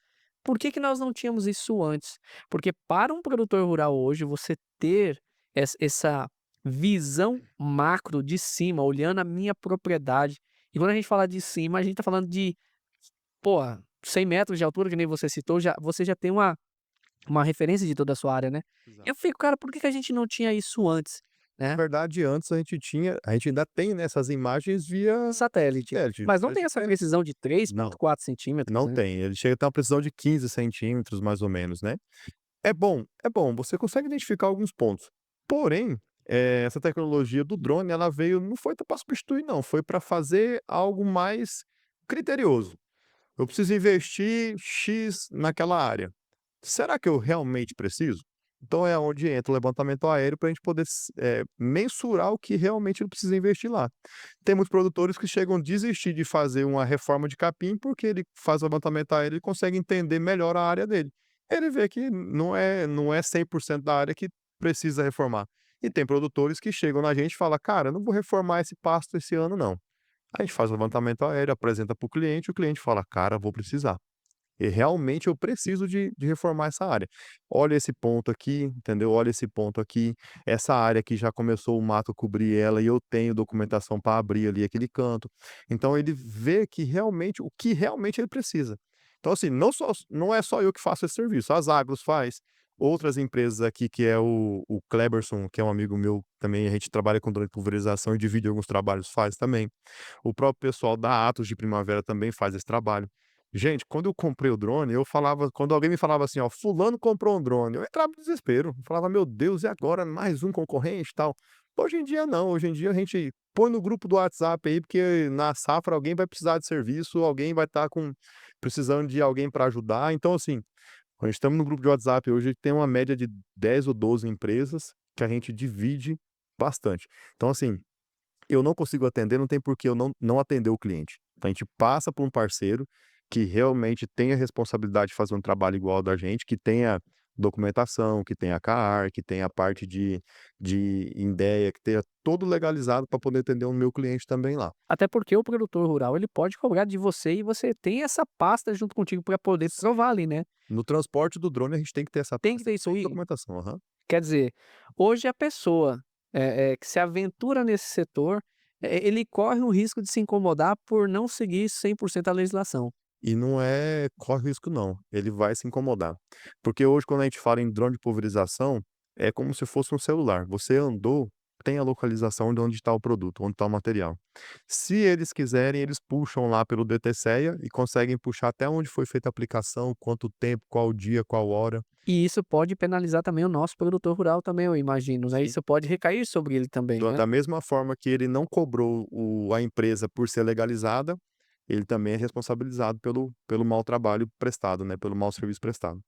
"Por que que nós não tínhamos isso antes?". Porque para um produtor rural hoje, você ter essa visão macro de cima, olhando a minha propriedade, e quando a gente fala de cima, a gente tá falando de, porra, 100 metros de altura, que nem você citou, você já tem uma referência de toda a sua área, né. Eu Exato. fico: "Cara, por que que a gente não tinha isso antes?", Na né. verdade, antes a gente ainda tem, né, essas imagens via Satélite. satélite. Mas não A tem gente essa tem precisão de três não, ponto quatro centímetros, não né. tem. Ele chega a ter uma precisão de 15 centímetros, mais ou menos, né. É bom, você consegue identificar alguns pontos. Porém, essa tecnologia do drone, ela veio não foi para substituir não, foi para fazer algo mais criterioso. Eu preciso investir "X" naquela área. Será que eu realmente preciso? Então é onde entra o levantamento aéreo para a gente poder mensurar o que realmente ele precisa investir lá. Tem muitos produtores que chegam a desistir de fazer uma reforma de capim, porque ele faz o levantamento aéreo e consegue entender melhor a área dele. Ele vê que não é 100% da área que precisa reformar. E tem produtores que chegam na gente e falam: "Cara, eu não vou reformar esse pasto esse ano não". A gente faz o levantamento aéreo, apresenta para o cliente fala: "Cara, vou precisar". E realmente eu preciso de reformar essa área. Olha esse ponto aqui, entendeu? Olha esse ponto aqui. Essa área aqui já começou o mato a cobrir ela e eu tenho documentação para abrir ali aquele canto. Então ele vê que realmente o que realmente ele precisa. Então, assim, não é só eu que faço esse serviço, as Agros faz, outras empresas aqui, que é o Kleberson, que é um amigo meu também, a gente trabalha com drone de pulverização e divide alguns trabalhos, faz também. O próprio pessoal da Atos de Primavera também faz esse trabalho. Gente, quando eu comprei o drone, eu falava quando alguém me falava assim: "Ó, fulano comprou um drone", eu entrava em desespero, eu falava: "Meu Deus, e agora mais um concorrente e tal?". Hoje em dia não, hoje em dia a gente põe no grupo do WhatsApp aí, porque na safra alguém vai precisar de serviço, alguém vai estar precisando de alguém para ajudar. Então, assim, quando a gente estamos no grupo de WhatsApp hoje, tem uma média de 10 ou 12 empresas que a gente divide bastante. Então, assim, eu não consigo atender, não tem por que eu não atender o cliente. Então a gente passa por um parceiro que realmente tenha responsabilidade de fazer um trabalho igual ao da gente, que tenha documentação, que tenha CAR, que tenha a parte de INDEA, que tenha tudo legalizado para poder atender o meu cliente também lá. Até porque o produtor rural, ele pode cobrar de você e você tem essa pasta junto contigo para poder provar ali, né. No transporte do drone a gente tem que ter essa Tem que pasta ter e isso toda a aí. documentação. Aham. Quer dizer, hoje a pessoa, que se aventura nesse setor, ele corre o risco de se incomodar por não seguir 100% a legislação. E não corre risco não, ele vai se incomodar. Porque hoje quando a gente fala em drone de pulverização, é como se fosse um celular, você andou, tem a localização de onde está o produto, onde está o material. Se eles quiserem, eles puxam lá pelo DTCEA e conseguem puxar até onde foi feita a aplicação, quanto tempo, qual dia, qual hora. E isso pode penalizar também o nosso produtor rural também, eu imagino, né, Sim. isso pode recair sobre ele também, Da né? da mesma forma que ele não cobrou a empresa por ser legalizada, ele também é responsabilizado pelo mau trabalho prestado, né, pelo mau serviço prestado.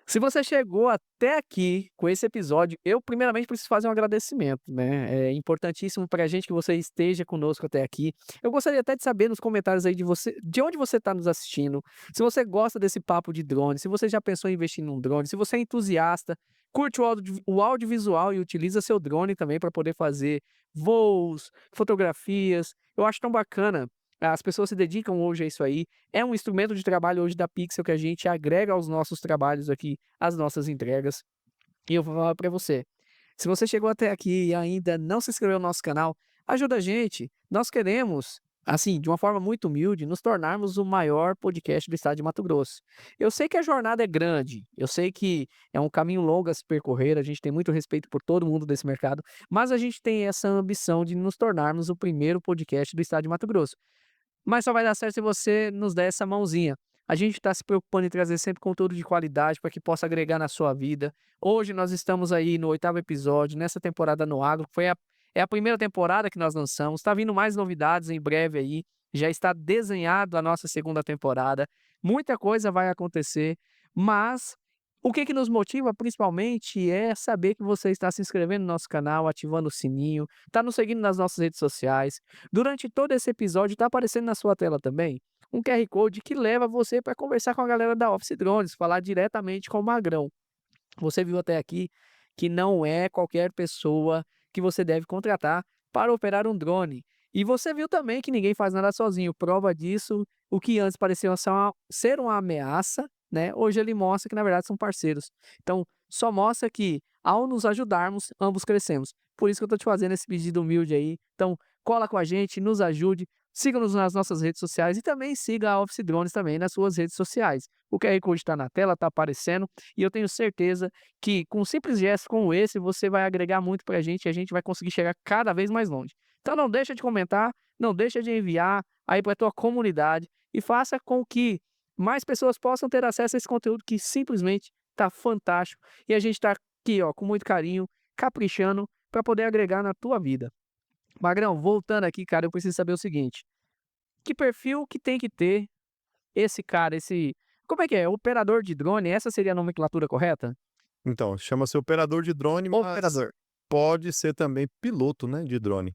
Se você chegou até aqui com esse episódio, eu primeiramente preciso fazer um agradecimento, né? É importantíssimo para a gente que você esteja conosco até aqui. Eu gostaria até de saber nos comentários aí de onde você está nos assistindo, se você gosta desse papo de drone, se você já pensou em investir num drone, se você é entusiasta, curte o audiovisual e utiliza seu drone também para poder fazer voos, fotografias. Eu acho tão bacana. As pessoas se dedicam hoje a isso aí. É um instrumento de trabalho hoje da Pixel que a gente agrega aos nossos trabalhos aqui, às nossas entregas. E eu vou falar para você, se você chegou até aqui e ainda não se inscreveu no nosso canal, ajuda a gente. Nós queremos, assim, de uma forma muito humilde, nos tornarmos o maior podcast do estado de Mato Grosso. Eu sei que a jornada é grande, eu sei que é um caminho longo a se percorrer, a gente tem muito respeito por todo mundo desse mercado, mas a gente tem essa ambição de nos tornarmos o primeiro podcast do estado de Mato Grosso. Mas só vai dar certo se você nos der essa mãozinha. A gente está se preocupando em trazer sempre conteúdo de qualidade para que possa agregar na sua vida. Hoje nós estamos aí no 8º episódio, nessa temporada no agro, é a primeira temporada que nós lançamos, está vindo mais novidades em breve aí, já está desenhado a nossa segunda temporada, muita coisa vai acontecer, mas o que que nos motiva principalmente é saber que você está se inscrevendo no nosso canal, ativando o sininho, está nos seguindo nas nossas redes sociais. Durante todo esse episódio está aparecendo na sua tela também um QR Code que leva você para conversar com a galera da Office Drones, falar diretamente com o Magrão. Você viu até aqui que não é qualquer pessoa que você deve contratar para operar um drone. E você viu também que ninguém faz nada sozinho. Prova disso, o que antes parecia ser uma ameaça, né? Hoje ele mostra que na verdade são parceiros. Então, só mostra que ao nos ajudarmos, ambos crescemos. Por isso que eu estou te fazendo esse pedido humilde aí. Então, cola com a gente, nos ajude, siga-nos nas nossas redes sociais e também siga a Office Drones também nas suas redes sociais. O QR Code está na tela, está aparecendo, e eu tenho certeza que com um simples gesto como esse, você vai agregar muito para a gente e a gente vai conseguir chegar cada vez mais longe. Então não deixa de comentar, não deixa de enviar aí para a tua comunidade e faça com que mais pessoas possam ter acesso a esse conteúdo que simplesmente está fantástico e a gente está aqui, ó, com muito carinho, caprichando para poder agregar na tua vida. Magrão, voltando aqui, cara, eu preciso saber o seguinte: que perfil que tem que ter esse cara, esse como é que é? Operador de drone, essa seria a nomenclatura correta? Então, chama-se operador de drone, mas Operador. pode ser também piloto, né, de drone.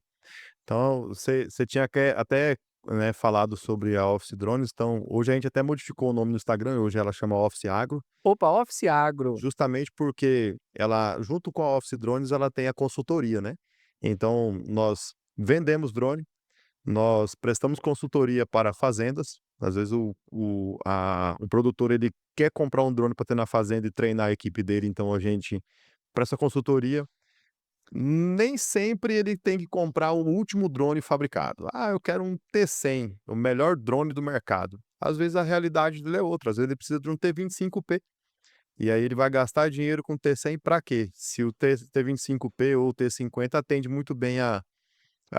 Então, você tinha até, né, falado sobre a Office Drones, então hoje a gente até modificou o nome no Instagram, hoje ela chama Office Agro, Opa, Office Agro. justamente porque ela, junto com a Office Drones, ela tem a consultoria, né. Então nós vendemos drone, nós prestamos consultoria para fazendas, às vezes o produtor ele quer comprar um drone para ter na fazenda e treinar a equipe dele, então a gente presta consultoria. Nem sempre ele tem que comprar o último drone fabricado. "Ah, eu quero um T100, o melhor drone do mercado". Às vezes a realidade dele é outra, às vezes ele precisa de um T25P, e aí ele vai gastar dinheiro com T100 para quê? Se o T25P ou o T50 atende muito bem a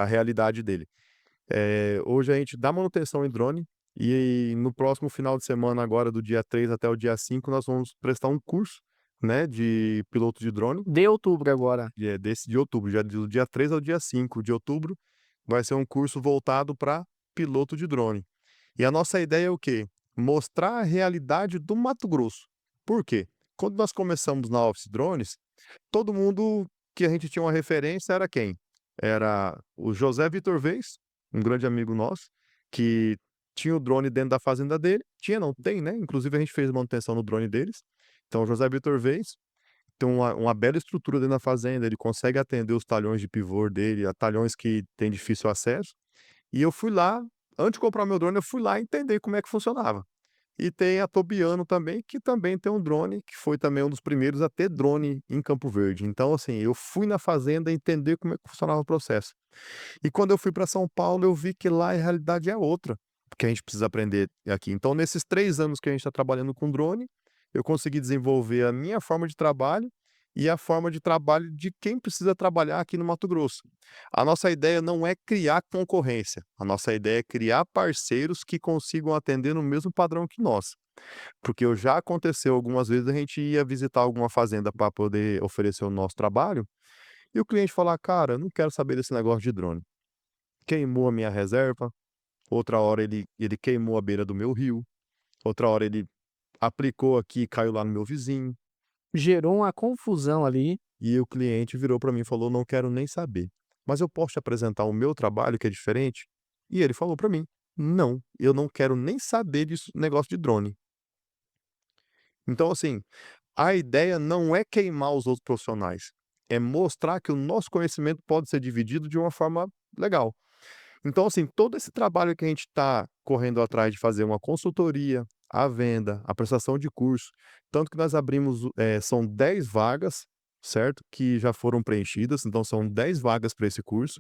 realidade dele. Hoje a gente dá manutenção em drone, e no próximo final de semana agora do dia 3 até o dia 5 nós vamos prestar um curso, né, de piloto de drone, De outubro agora. desse de outubro, do dia 3 ao dia 5 de outubro, vai ser um curso voltado para piloto de drone. E a nossa ideia é o quê? Mostrar a realidade do Mato Grosso. Por quê? Quando nós começamos na Office Drones, todo mundo que a gente tinha uma referência era quem? Era o José Vitor Vez, um grande amigo nosso, que tinha o drone dentro da fazenda dele. Tinha, não tem, né? Inclusive a gente fez manutenção no drone deles. Então, o José Vitor Vez tem uma bela estrutura dentro da fazenda, ele consegue atender os talhões de pivô dele, a talhões que tem difícil acesso. E eu fui lá, antes de comprar meu drone, eu fui lá entender como é que funcionava. E tem a Tobiano também, que também tem um drone, que foi também um dos primeiros a ter drone em Campo Verde. Então, assim, eu fui na fazenda entender como é que funcionava o processo. E quando eu fui para São Paulo, eu vi que lá a realidade é outra, que a gente precisa aprender aqui. Então, nesses 3 anos que a gente está trabalhando com drone, eu consegui desenvolver a minha forma de trabalho e a forma de trabalho de quem precisa trabalhar aqui no Mato Grosso. A nossa ideia não é criar concorrência, a nossa ideia é criar parceiros que consigam atender no mesmo padrão que nós. Porque já aconteceu algumas vezes a gente ia visitar alguma fazenda para poder oferecer o nosso trabalho, e o cliente falar: "Cara, eu não quero saber desse negócio de drone. Queimou a minha reserva, outra hora ele queimou a beira do meu rio, outra hora ele aplicou aqui e caiu lá no meu vizinho". Gerou uma confusão ali. E o cliente virou para mim e falou: "Não quero nem saber, mas eu posso te apresentar o meu trabalho que é diferente?". E ele falou para mim: "Não, eu não quero nem saber disso negócio de drone". Então assim, a ideia não é queimar os outros profissionais, é mostrar que o nosso conhecimento pode ser dividido de uma forma legal. Então, assim, todo esse trabalho que a gente está correndo atrás de fazer uma consultoria, a venda, a prestação de curso, tanto que nós abrimos, são 10 vagas, certo, que já foram preenchidas, então são 10 vagas para esse curso,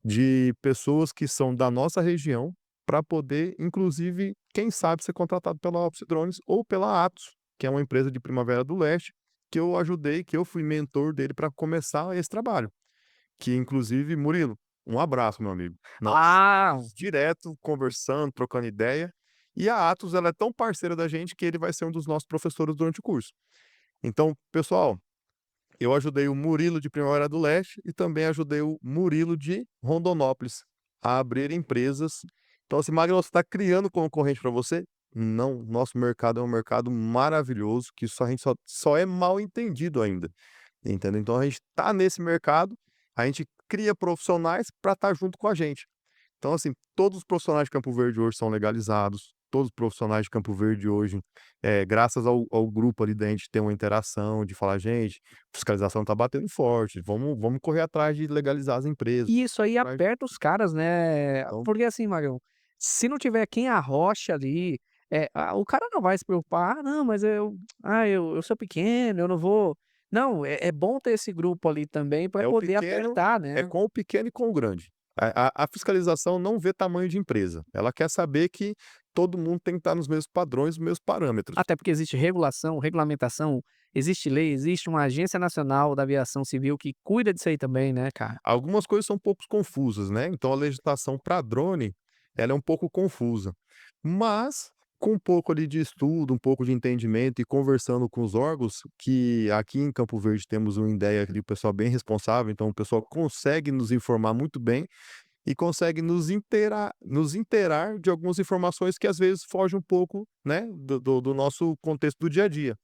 de pessoas que são da nossa região, para poder, inclusive, quem sabe ser contratado pela Office Drones ou pela Atos, que é uma empresa de Primavera do Leste, que eu ajudei, que eu fui mentor dele para começar esse trabalho. Que inclusive, Murilo, um abraço, meu amigo. Nós Ah, estamos direto conversando, trocando ideia, e a Atos ela é tão parceira da gente que ele vai ser um dos nossos professores durante o curso. Então, pessoal, eu ajudei o Murilo de Primavera do Leste e também ajudei o Murilo de Rondonópolis a abrir empresas. Então, assim, Magno, você está criando concorrente para você? Não, nosso mercado é um mercado maravilhoso, que só, a gente só é mal entendido ainda. Entendeu? Então a gente está nesse mercado, a gente cria profissionais para estar junto com a gente. Então, assim, todos os profissionais de Campo Verde hoje são legalizados, todos os profissionais de Campo Verde hoje, graças ao grupo ali da gente ter uma interação, de falar: "Gente, fiscalização está batendo forte, vamos correr atrás de legalizar as empresas". e isso aí Mas aperta os caras, né, então porque assim, Magrão, se não tiver quem arrocha ali, o cara não vai se preocupar: "Ah, não, mas eu sou pequeno, eu não vou". Não, é bom ter esse grupo ali também para é o poder pequeno apertar, é né. com o pequeno e com o grande. A fiscalização não vê tamanho de empresa, ela quer saber que todo mundo tem que estar nos mesmos padrões, nos mesmos parâmetros. Até porque existe regulação, regulamentação, existe lei, existe uma Agência Nacional da Aviação Civil que cuida disso aí também, né, cara. Algumas coisas são um pouco confusas, né, então a legislação para drone, ela é um pouco confusa, mas com um pouco ali de estudo, um pouco de entendimento e conversando com os órgãos, que aqui em Campo Verde temos um INDEA ali, o pessoal bem responsável, então o pessoal consegue nos informar muito bem e consegue nos inteirar de algumas informações que às vezes fogem um pouco, né, do nosso contexto do dia a dia.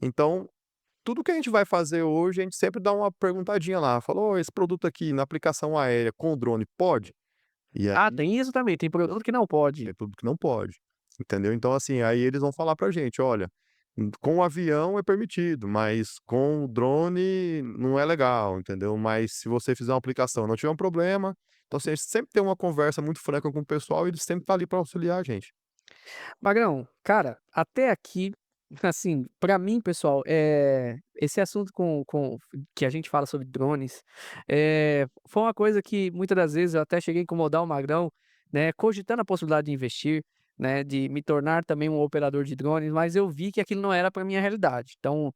Então tudo que a gente vai fazer hoje, a gente sempre dá uma perguntadinha lá, falou: esse produto aqui na aplicação aérea com drone pode?". E Ah, aí tem isso também, tem produto que não pode. tem tudo que não pode, entendeu. Então, assim, aí eles vão falar pra gente: "Olha, com o avião é permitido, mas com o drone não é legal", entendeu. "Mas se você fizer uma aplicação e não tiver um problema", então, assim, a gente sempre tem uma conversa muito franca com o pessoal e eles sempre tá ali pra auxiliar a gente. Magrão, cara, até aqui, assim, pra mim, pessoal, esse assunto com que a gente fala sobre drones, foi uma coisa que muitas das vezes eu até cheguei a incomodar o Magrão, né, cogitando a possibilidade de investir, né, de me tornar também um operador de drones, mas eu vi que aquilo não era pra minha realidade. Então,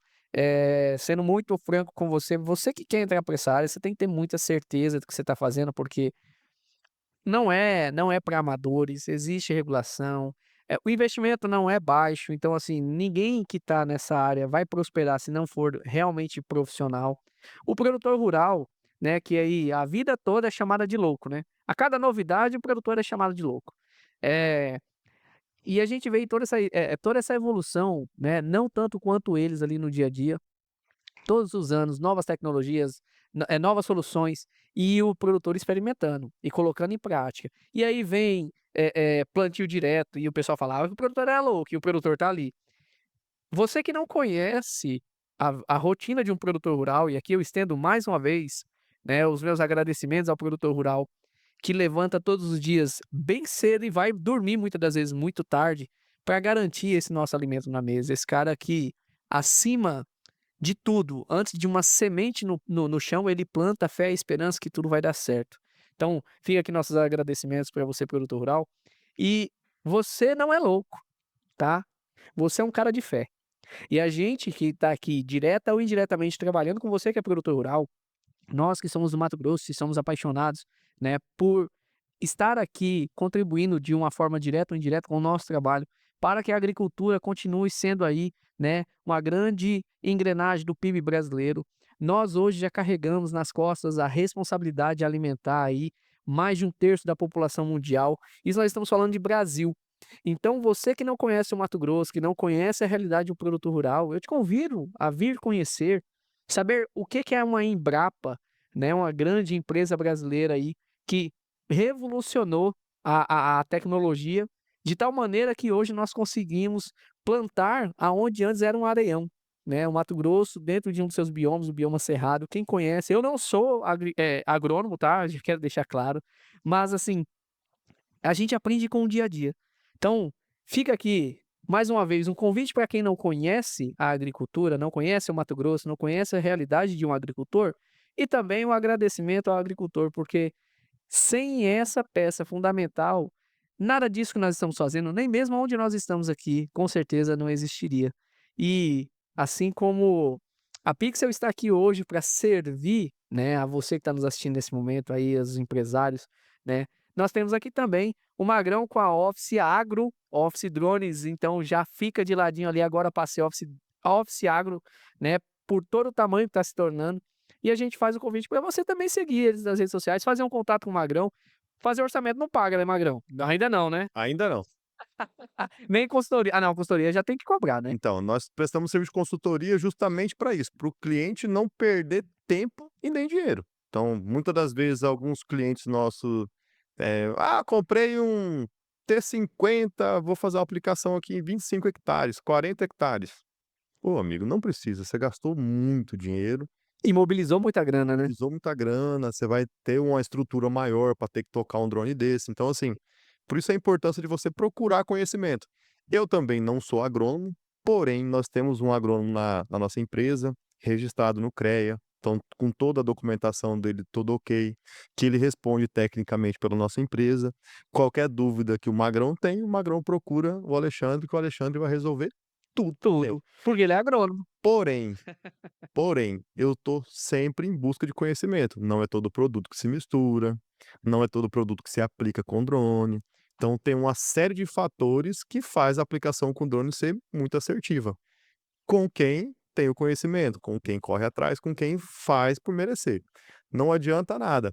sendo muito franco com você, você que quer entrar pra essa área, você tem que ter muita certeza do que você tá fazendo, porque não é para amadores, existe regulação, o investimento não é baixo, então, assim, ninguém que está nessa área vai prosperar se não for realmente profissional. O produtor rural, né, que aí a vida toda é chamada de louco, né, a cada novidade o produtor é chamado de louco. Eh, e a gente vê toda essa evolução, né, não tanto quanto eles ali no dia a dia, todos os anos, novas tecnologias, novas soluções, e o produtor experimentando e colocando em prática. E aí vem, plantio direto e o pessoal fala: "Ah, o produtor é louco", e o produtor tá ali. Você que não conhece a rotina de um produtor rural, e aqui eu estendo mais uma vez, né, os meus agradecimentos ao produtor rural, que levanta todos os dias bem cedo e vai dormir muitas das vezes muito tarde, para garantir esse nosso alimento na mesa. Esse cara que, acima de tudo, antes de uma semente no chão, ele planta fé e esperança que tudo vai dar certo. Então, fica aqui nossos agradecimentos para você, produtor rural. E você não é louco, tá? Você é um cara de fé. E a gente que está aqui direta ou indiretamente trabalhando com você que é produtor rural, nós que somos do Mato Grosso e somos apaixonados, né, por estar aqui contribuindo de uma forma direta ou indireta com o nosso trabalho, para que a agricultura continue sendo aí, né, uma grande engrenagem do PIB brasileiro. Nós hoje já carregamos nas costas a responsabilidade de alimentar aí mais de um terço da população mundial. Isso nós estamos falando de Brasil. Então, você que não conhece o Mato Grosso, que não conhece a realidade do produto rural, eu te convido a vir conhecer, saber o que que é uma Embrapa, né, uma grande empresa brasileira aí que revolucionou a tecnologia, de tal maneira que hoje nós conseguimos plantar aonde antes era um areião, né, o Mato Grosso dentro de um dos seus biomas, o bioma cerrado, quem conhece, eu não sou agrônomo, tá, já quero deixar claro, mas assim, a gente aprende com o dia a dia. Então, fica aqui mais uma vez um convite para quem não conhece a agricultura, não conhece o Mato Grosso, não conhece a realidade de um agricultor, e também um agradecimento ao agricultor, porque sem essa peça fundamental, nada disso que nós estamos fazendo, nem mesmo onde nós estamos aqui, com certeza não existiria. E assim como a Pixel está aqui hoje para servir, né, a você que está nos assistindo nesse momento aí, aos empresários, né, nós temos aqui também o Magrão com a Office Agro, Office Drones, então já fica de ladinho ali agora para ser Office Agro, né, por todo o tamanho que está se tornando. E a gente faz o convite para você também seguir eles nas redes sociais, fazer um contato com o Magrão. Fazer orçamento não paga, né, Magrão? Ainda não, né? Ainda não. Nem consultoria. Ah, não, consultoria já tem que cobrar, né? Então, nós prestamos serviço de consultoria justamente para isso, para o cliente não perder tempo e nem dinheiro. Então, muitas das vezes, alguns clientes nossos, comprei um T50, vou fazer uma aplicação aqui em 25 hectares, 40 hectares. Pô, amigo, não precisa, você gastou muito dinheiro, Imobilizou muita grana, né? usou muita grana, você vai ter uma estrutura maior para ter que tocar um drone desse. Então, assim, por isso a importância de você procurar conhecimento. Eu também não sou agrônomo, porém, nós temos um agrônomo na nossa empresa, registrado no CREA, então, com toda a documentação dele, tudo ok, que ele responde tecnicamente pela nossa empresa. Qualquer dúvida que o Magrão tem, o Magrão procura o Alexandre, que o Alexandre vai resolver tudo. Tudo. Porque ele é agrônomo. Porém, eu estou sempre em busca de conhecimento. Não é todo produto que se mistura, não é todo produto que se aplica com drone. Então tem uma série de fatores que faz a aplicação com drone ser muito assertiva. Com quem tem o conhecimento, com quem corre atrás, com quem faz por merecer. Não adianta nada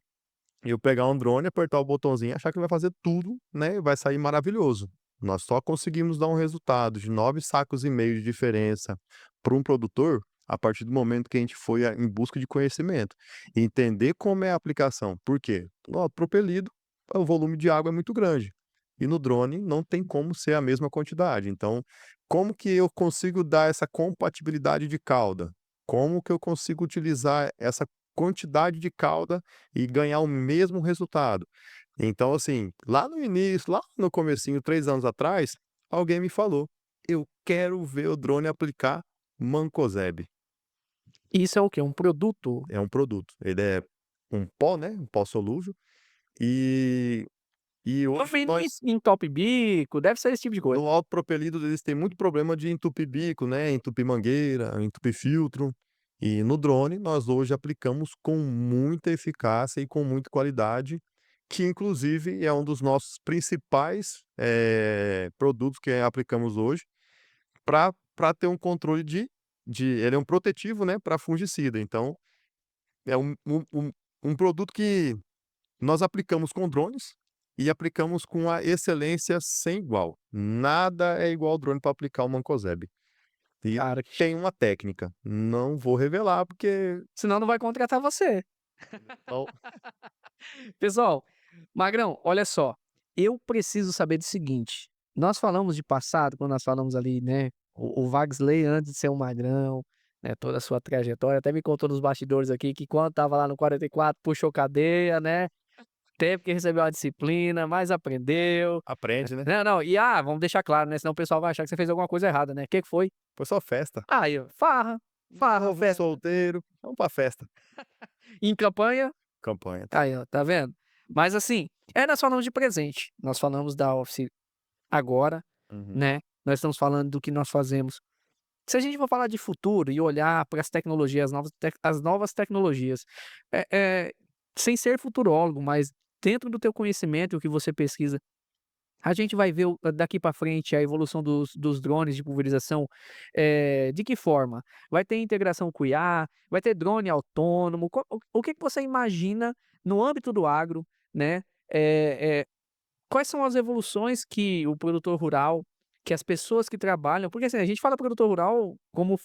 eu pegar um drone, apertar o botãozinho e achar que vai fazer tudo, né, vai sair maravilhoso. Nós só conseguimos dar um resultado de 9 sacos e meio de diferença para um produtor, a partir do momento que a gente foi em busca de conhecimento, entender como é a aplicação. Por quê? No propelido, o volume de água é muito grande, e no drone não tem como ser a mesma quantidade. Então, como que eu consigo dar essa compatibilidade de cauda? Como que eu consigo utilizar essa quantidade de cauda e ganhar o mesmo resultado? Então, assim, lá no início, lá no comecinho, 3 anos atrás, alguém me falou: "Eu quero ver o drone aplicar mancozeb". Isso é o quê? Um produto? É um produto, ele é um pó, né, um pó solúvel, e No hoje mínimo nós em top bico, deve ser esse tipo de coisa. no autopropelido eles têm muito problema de entupir bico, né, entupir mangueira, entupir filtro, e no drone nós hoje aplicamos com muita eficácia e com muita qualidade, que inclusive é um dos nossos principais, produtos que aplicamos hoje, para ter um controle de ele é um protetivo, né, para fungicida. Então é um produto que nós aplicamos com drones e aplicamos com a excelência sem igual. Nada é igual ao drone para aplicar o mancozeb. E Cara, tem uma técnica, não vou revelar porque senão não vai contratar você. então Pessoal, Magrão, olha só, eu preciso saber do seguinte, nós falamos de passado, quando nós falamos ali, né, o Wagsley antes de ser um Magrão, né, toda a sua trajetória, até me contou nos bastidores aqui que quando estava lá no 44 puxou cadeia, né, teve que receber uma disciplina, mas aprendeu. aprende, né. Não, não, vamos deixar claro, né, senão o pessoal vai achar que você fez alguma coisa errada, né, que foi? Foi só festa. Aí, ó, farra, farra, Novo, festa. solteiro, vamos pra festa. Em campanha. Campanha, tá. Aí, ó, tá vendo? Mas assim, nós falamos de presente, nós falamos da Office agora, Uhum. né, nós estamos falando do que nós fazemos Se a gente for falar de futuro e olhar para as tecnologias, as novas tecnologias, eh eh, sem ser futurólogo, mas dentro do teu conhecimento, o que você pesquisa, a gente vai ver daqui para frente a evolução dos drones de pulverização, de que forma? Vai ter integração com IA? Vai ter drone autônomo? O que que você imagina no âmbito do agro, né, eh quais são as evoluções que o produtor rural, que as pessoas que trabalham porque, assim, a gente fala produtor rural como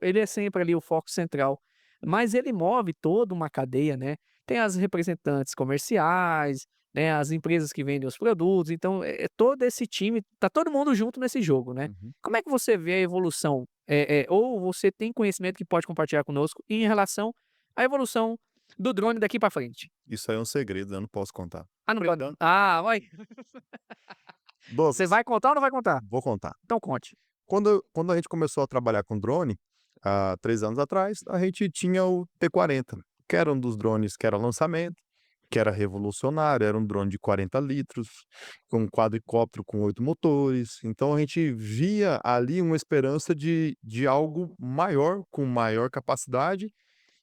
ele é sempre ali o foco central, mas ele move toda uma cadeia, né. Tem as representantes comerciais, né, as empresas que vendem os produtos, então todo esse time, tá todo mundo junto nesse jogo, né. Uhum. Como é que você vê a evolução? Ou você tem conhecimento que pode compartilhar conosco em relação à evolução do drone daqui para frente? Isso aí é um segredo, eu não posso contar. Ah, não pode olha, você Douglas, vai contar ou não vai contar? vou contar. Então conte. Quando a gente começou a trabalhar com drone, há 3 anos atrás, a gente tinha o T40, que era um dos drones que era lançamento, que era revolucionário, era um drone de 40 litros, com um quadricóptero com 8 motores. Então a gente via ali uma esperança de algo maior, com maior capacidade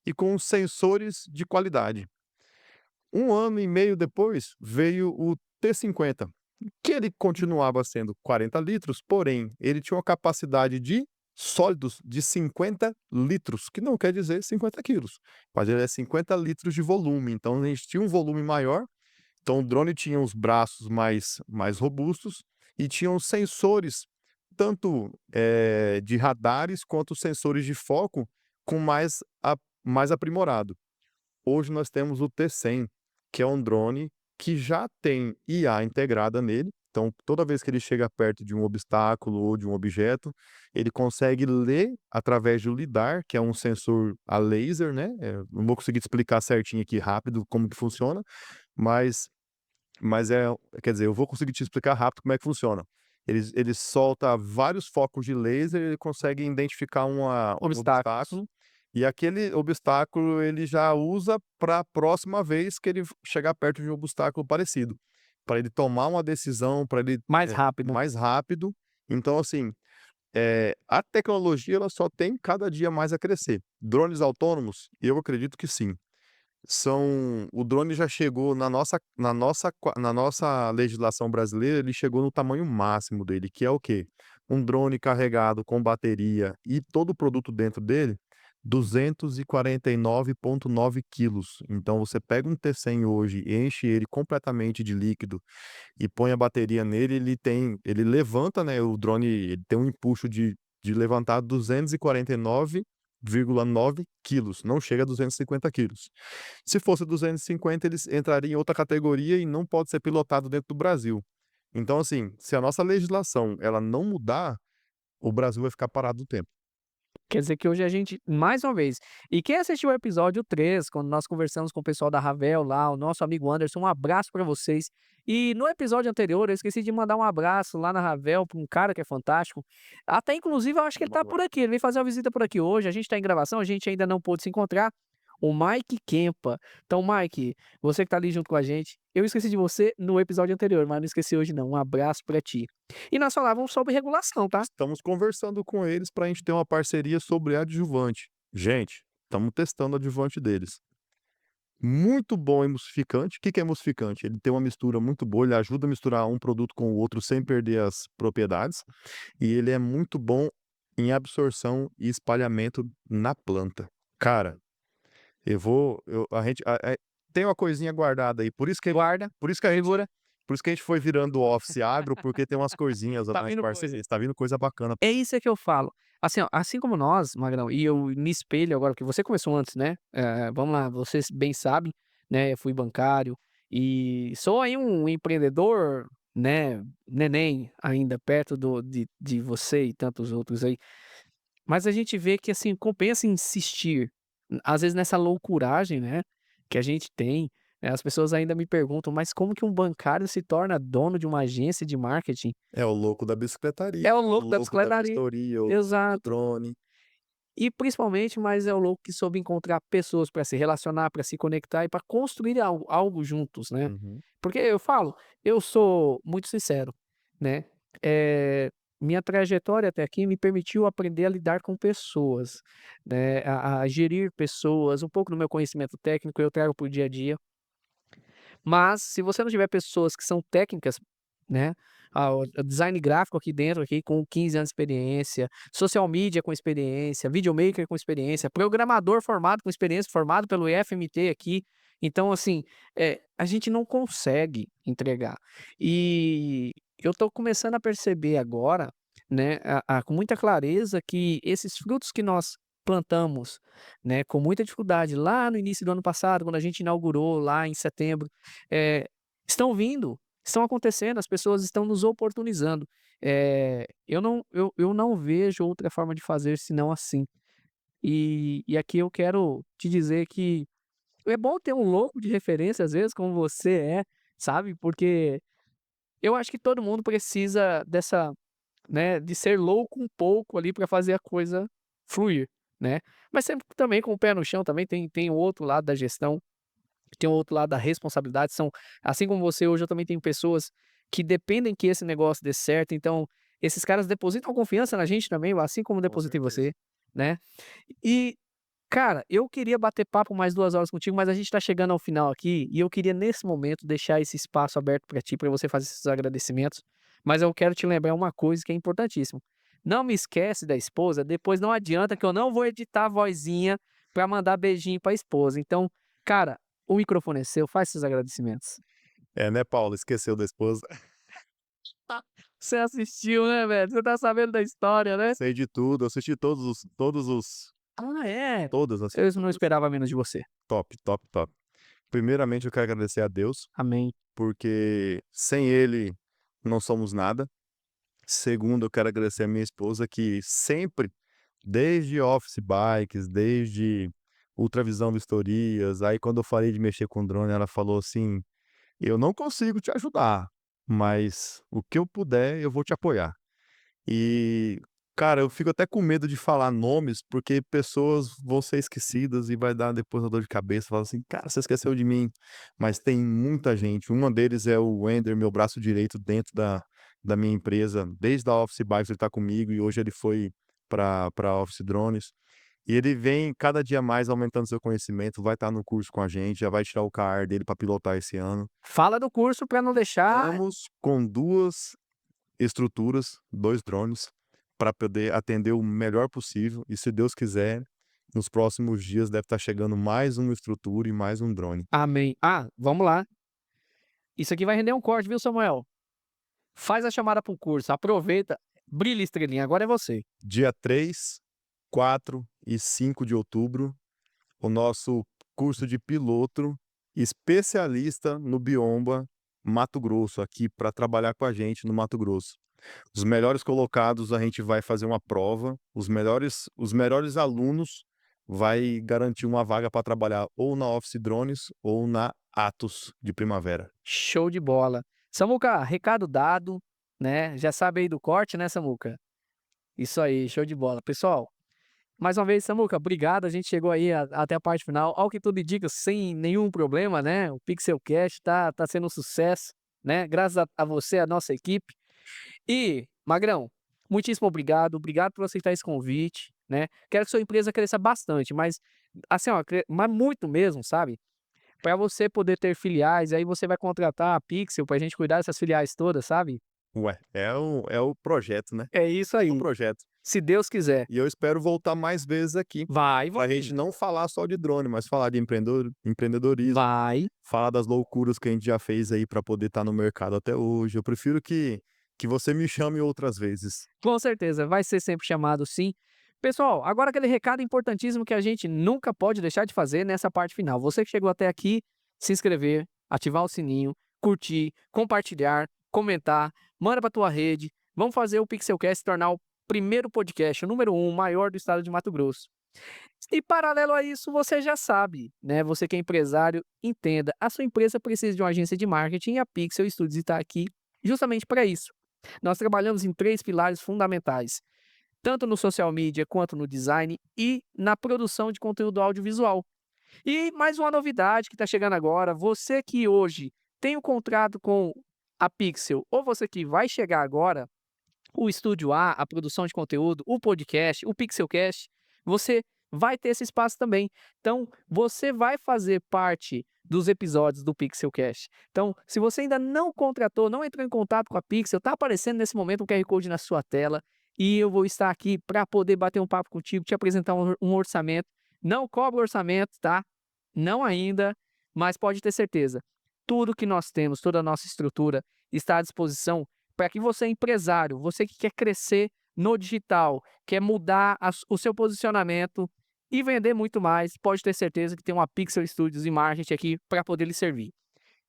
e com sensores de qualidade. Um ano e meio depois veio o T50, que ele continuava sendo 40 litros, porém ele tinha uma capacidade de sólidos de 50 litros, que não quer dizer 50 quilos, mas ele é 50 litros de volume. Então a gente tinha um volume maior, então o drone tinha os braços mais robustos e tinham sensores, tanto de radares quanto sensores de foco com mais aprimorado. Hoje nós temos o T100, que é um drone que já tem IA integrada nele, então toda vez que ele chega perto de um obstáculo ou de um objeto, ele consegue ler através do lidar, que é um sensor a laser, né, não vou conseguir te explicar certinho aqui rápido como que funciona, mas quer dizer, eu vou conseguir te explicar rápido como é que funciona. Ele solta vários focos de laser, ele consegue identificar um Obstáculos. obstáculo, e aquele obstáculo ele já usa para a próxima vez que ele chegar perto de um obstáculo parecido, para ele tomar uma decisão, para ele Mais rápido. mais rápido. Então assim, a tecnologia ela só tem cada dia mais a crescer. Drones autônomos? Eu acredito que sim. O drone já chegou na nossa legislação brasileira, ele chegou no tamanho máximo dele, que é o quê? Um drone carregado com bateria e todo o produto dentro dele, 249,9 quilos. Então você pega um T100 hoje, enche ele completamente de líquido e põe a bateria nele, ele levanta, né, o drone ele tem um empuxo de levantar 249,9 quilos, não chega a 250 quilos. Se fosse 250, eles entrariam em outra categoria e não pode ser pilotado dentro do Brasil. Então, assim, se a nossa legislação ela não mudar, o Brasil vai ficar parado no tempo. Quer dizer que hoje a gente mais uma vez e quem assistiu o episódio 3, quando nós conversamos com o pessoal da Ravel lá, o nosso amigo Anderson, um abraço pra vocês. E no episódio anterior eu esqueci de mandar um abraço lá na Ravel pra um cara que é fantástico, até inclusive eu acho que ele tá por aqui, ele veio fazer uma visita por aqui hoje, a gente tá em gravação, a gente ainda não pôde se encontrar, o Mike Kempa. Então Mike, você que tá ali junto com a gente, eu esqueci de você no episódio anterior, mas não esqueci hoje não, um abraço pra ti. E nós falávamos sobre regulação, tá? Estamos conversando com eles para a gente ter uma parceria sobre adjuvante. Gente, estamos testando o adjuvante deles. Muito bom emulsificante. O que que é emulsificante? Ele tem uma mistura muito boa, ele ajuda a misturar um produto com o outro sem perder as propriedades, e ele é muito bom em absorção e espalhamento na planta. Cara, eu vou eu a gente tem uma coisinha guardada aí, Guarda, por isso que a gente segura. por isso que a gente foi virando Office Agro, porque tem umas coisinhas a Tá mais vindo coisa. parcerias, tá vindo coisa bacana. É isso é que eu falo. Assim, ó, assim como nós, Magrão, e eu me espelho agora, porque você começou antes, né, vamos lá, vocês bem sabem, né, eu fui bancário e sou aí um empreendedor, né, neném ainda perto de você e tantos outros aí. Mas a gente vê que, assim, compensa insistir, às vezes nessa loucuragem, né, que a gente tem, as pessoas ainda me perguntam: "Mas como que um bancário se torna dono de uma agência de marketing?" É o louco da bicicletaria, É o o louco da louco da bicicletaria. vistoria, o louco do Exato. drone. E principalmente, mas é o louco que soube encontrar pessoas para se relacionar, para se conectar e para construir algo juntos, né. Uhum. Porque eu falo, eu sou muito sincero, né, eh minha trajetória até aqui me permitiu aprender a lidar com pessoas, né, a gerir pessoas, um pouco do meu conhecimento técnico eu trago para o dia a dia. Mas se você não tiver pessoas que são técnicas, né, o design gráfico aqui dentro aqui com 15 anos de experiência, social media com experiência, videomaker com experiência, programador formado com experiência, formado pelo IFMT aqui, então assim, a gente não consegue entregar. E eu estou começando a perceber agora, né, com muita clareza que esses frutos que nós plantamos, né, com muita dificuldade lá no início do ano passado, quando a gente inaugurou lá em setembro, eh, estão vindo, estão acontecendo, as pessoas estão nos oportunizando. Eu não vejo outra forma de fazer senão assim. E aqui eu quero te dizer que é bom ter um louco de referência, às vezes, como você é, sabe, porque eu acho que todo mundo precisa dessa, né, de ser louco um pouco ali para fazer a coisa fluir, né. Mas sempre também com o pé no chão também tem o outro lado da gestão, tem o outro lado da responsabilidade, são assim como você hoje eu também tenho pessoas que dependem que esse negócio dê certo, então esses caras depositam confiança na gente também, assim como Com deposita em certeza. você, né. E, cara, eu queria bater papo mais 2 horas contigo, mas a gente tá chegando ao final aqui, e eu queria nesse momento deixar esse espaço aberto pra ti, pra você fazer esses agradecimentos, mas eu quero te lembrar uma coisa que é importantíssimo, não me esquece da esposa, depois não adianta que eu não vou editar a vozinha pra mandar beijinho pra esposa, então, cara, o microfone é seu, faz seus agradecimentos. É, né, Paulo, esqueceu da esposa. Você assistiu, né, velho, você tá sabendo da história, né. Sei de tudo, assisti Ah, é? assisti Eu não todos. esperava menos de você. Top, top, top. Primeiramente eu quero agradecer a Deus, Amém. porque sem ele não somos nada. Segundo, eu quero agradecer a minha esposa que sempre, desde office bikes, desde ultravisão vistorias, aí quando eu falei de mexer com drone, ela falou assim: "Eu não consigo te ajudar, mas o que eu puder, eu vou te apoiar". E, cara, eu fico até com medo de falar nomes, porque pessoas vão ser esquecidas e vai dar depois uma dor de cabeça, fala assim: "Cara, você esqueceu de mim". Mas tem muita gente, uma deles é o Wender, meu braço direito dentro da minha empresa, desde a Office Bikes ele tá comigo e hoje ele foi pra Office Drones. E ele vem cada dia mais aumentando seu conhecimento, vai estar no curso com a gente, já vai tirar o CAR dele para pilotar esse ano. Fala do curso pra não deixar. Estamos com 2 estruturas, 2 drones, para poder atender o melhor possível e, se Deus quiser, nos próximos dias deve estar chegando mais uma estrutura e mais um drone. Amém. Ah, vamos lá. Isso aqui vai render um corte, viu, Samuel? Faz a chamada para o curso, aproveita, brilha estrelinha, agora é você. Dia 3, 4 e 5 de outubro, o nosso curso de piloto especialista no bioma Mato Grosso, aqui para trabalhar com a gente no Mato Grosso. Os melhores colocados a gente vai fazer uma prova, os melhores alunos vai garantir uma vaga para trabalhar ou na Office Drones ou na Atos de Primavera. Show de bola. Samuca, recado dado, né? Já sabe aí do corte, né, Samuca? Isso aí, show de bola. Pessoal, mais uma vez, Samuca, obrigado. A gente chegou aí até a parte final. Ao que tudo indica, sem nenhum problema, né? O Pixelcast tá sendo um sucesso, né? Graças a você, a nossa equipe. E, Magrão, muitíssimo obrigado. Obrigado por aceitar esse convite, né? Quero que sua empresa cresça bastante, mas assim, ó, mas muito mesmo, sabe? Para você poder ter filiais, aí você vai contratar a Pixel pra gente cuidar dessas filiais todas, sabe? Ué, é o projeto, né? É isso É o aí. projeto. Se Deus quiser. E eu espero voltar mais vezes aqui, Vai, para a vai. gente não falar só de drone, mas falar de empreendedorismo, Vai. falar das loucuras que a gente já fez aí para poder estar no mercado até hoje. Eu prefiro que você me chame outras vezes. Com certeza, vai ser sempre chamado sim. Pessoal, agora aquele recado importantíssimo que a gente nunca pode deixar de fazer nessa parte final. Você que chegou até aqui, se inscrever, ativar o sininho, curtir, compartilhar, comentar, manda para tua rede. Vamos fazer o Pixelcast se tornar o primeiro podcast, o número 1 maior do estado de Mato Grosso. E paralelo a isso, você já sabe, né? Você que é empresário, entenda, a sua empresa precisa de uma agência de marketing e a Pixel Studios está aqui justamente para isso. Nós trabalhamos em 3 pilares fundamentais, tanto no social media quanto no design e na produção de conteúdo audiovisual. E mais uma novidade que está chegando agora, você que hoje tem um contrato com a Pixel ou você que vai chegar agora, o Estúdio A, a produção de conteúdo, o podcast, o Pixelcast, você vai ter esse espaço também. Então, você vai fazer parte dos episódios do Pixelcast. Então, se você ainda não contratou, não entrou em contato com a Pixel, tá aparecendo nesse momento um QR Code na sua tela e eu vou estar aqui para poder bater um papo contigo, te apresentar um orçamento. Não cobro orçamento, tá? Não ainda, mas pode ter certeza. Tudo que nós temos, toda a nossa estrutura está à disposição para que você, empresário, você que quer crescer no digital, quer mudar o seu posicionamento e vender muito mais, pode ter certeza que tem uma Pixel Studios e Marketing aqui para poder lhe servir.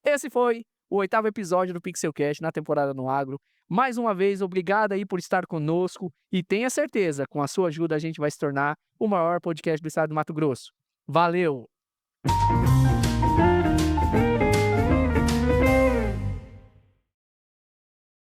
Esse foi o 8º episódio do Pixelcast na temporada no Agro. Mais uma vez, obrigado aí por estar conosco e tenha certeza, com a sua ajuda a gente vai se tornar o maior podcast do estado do Mato Grosso. Valeu!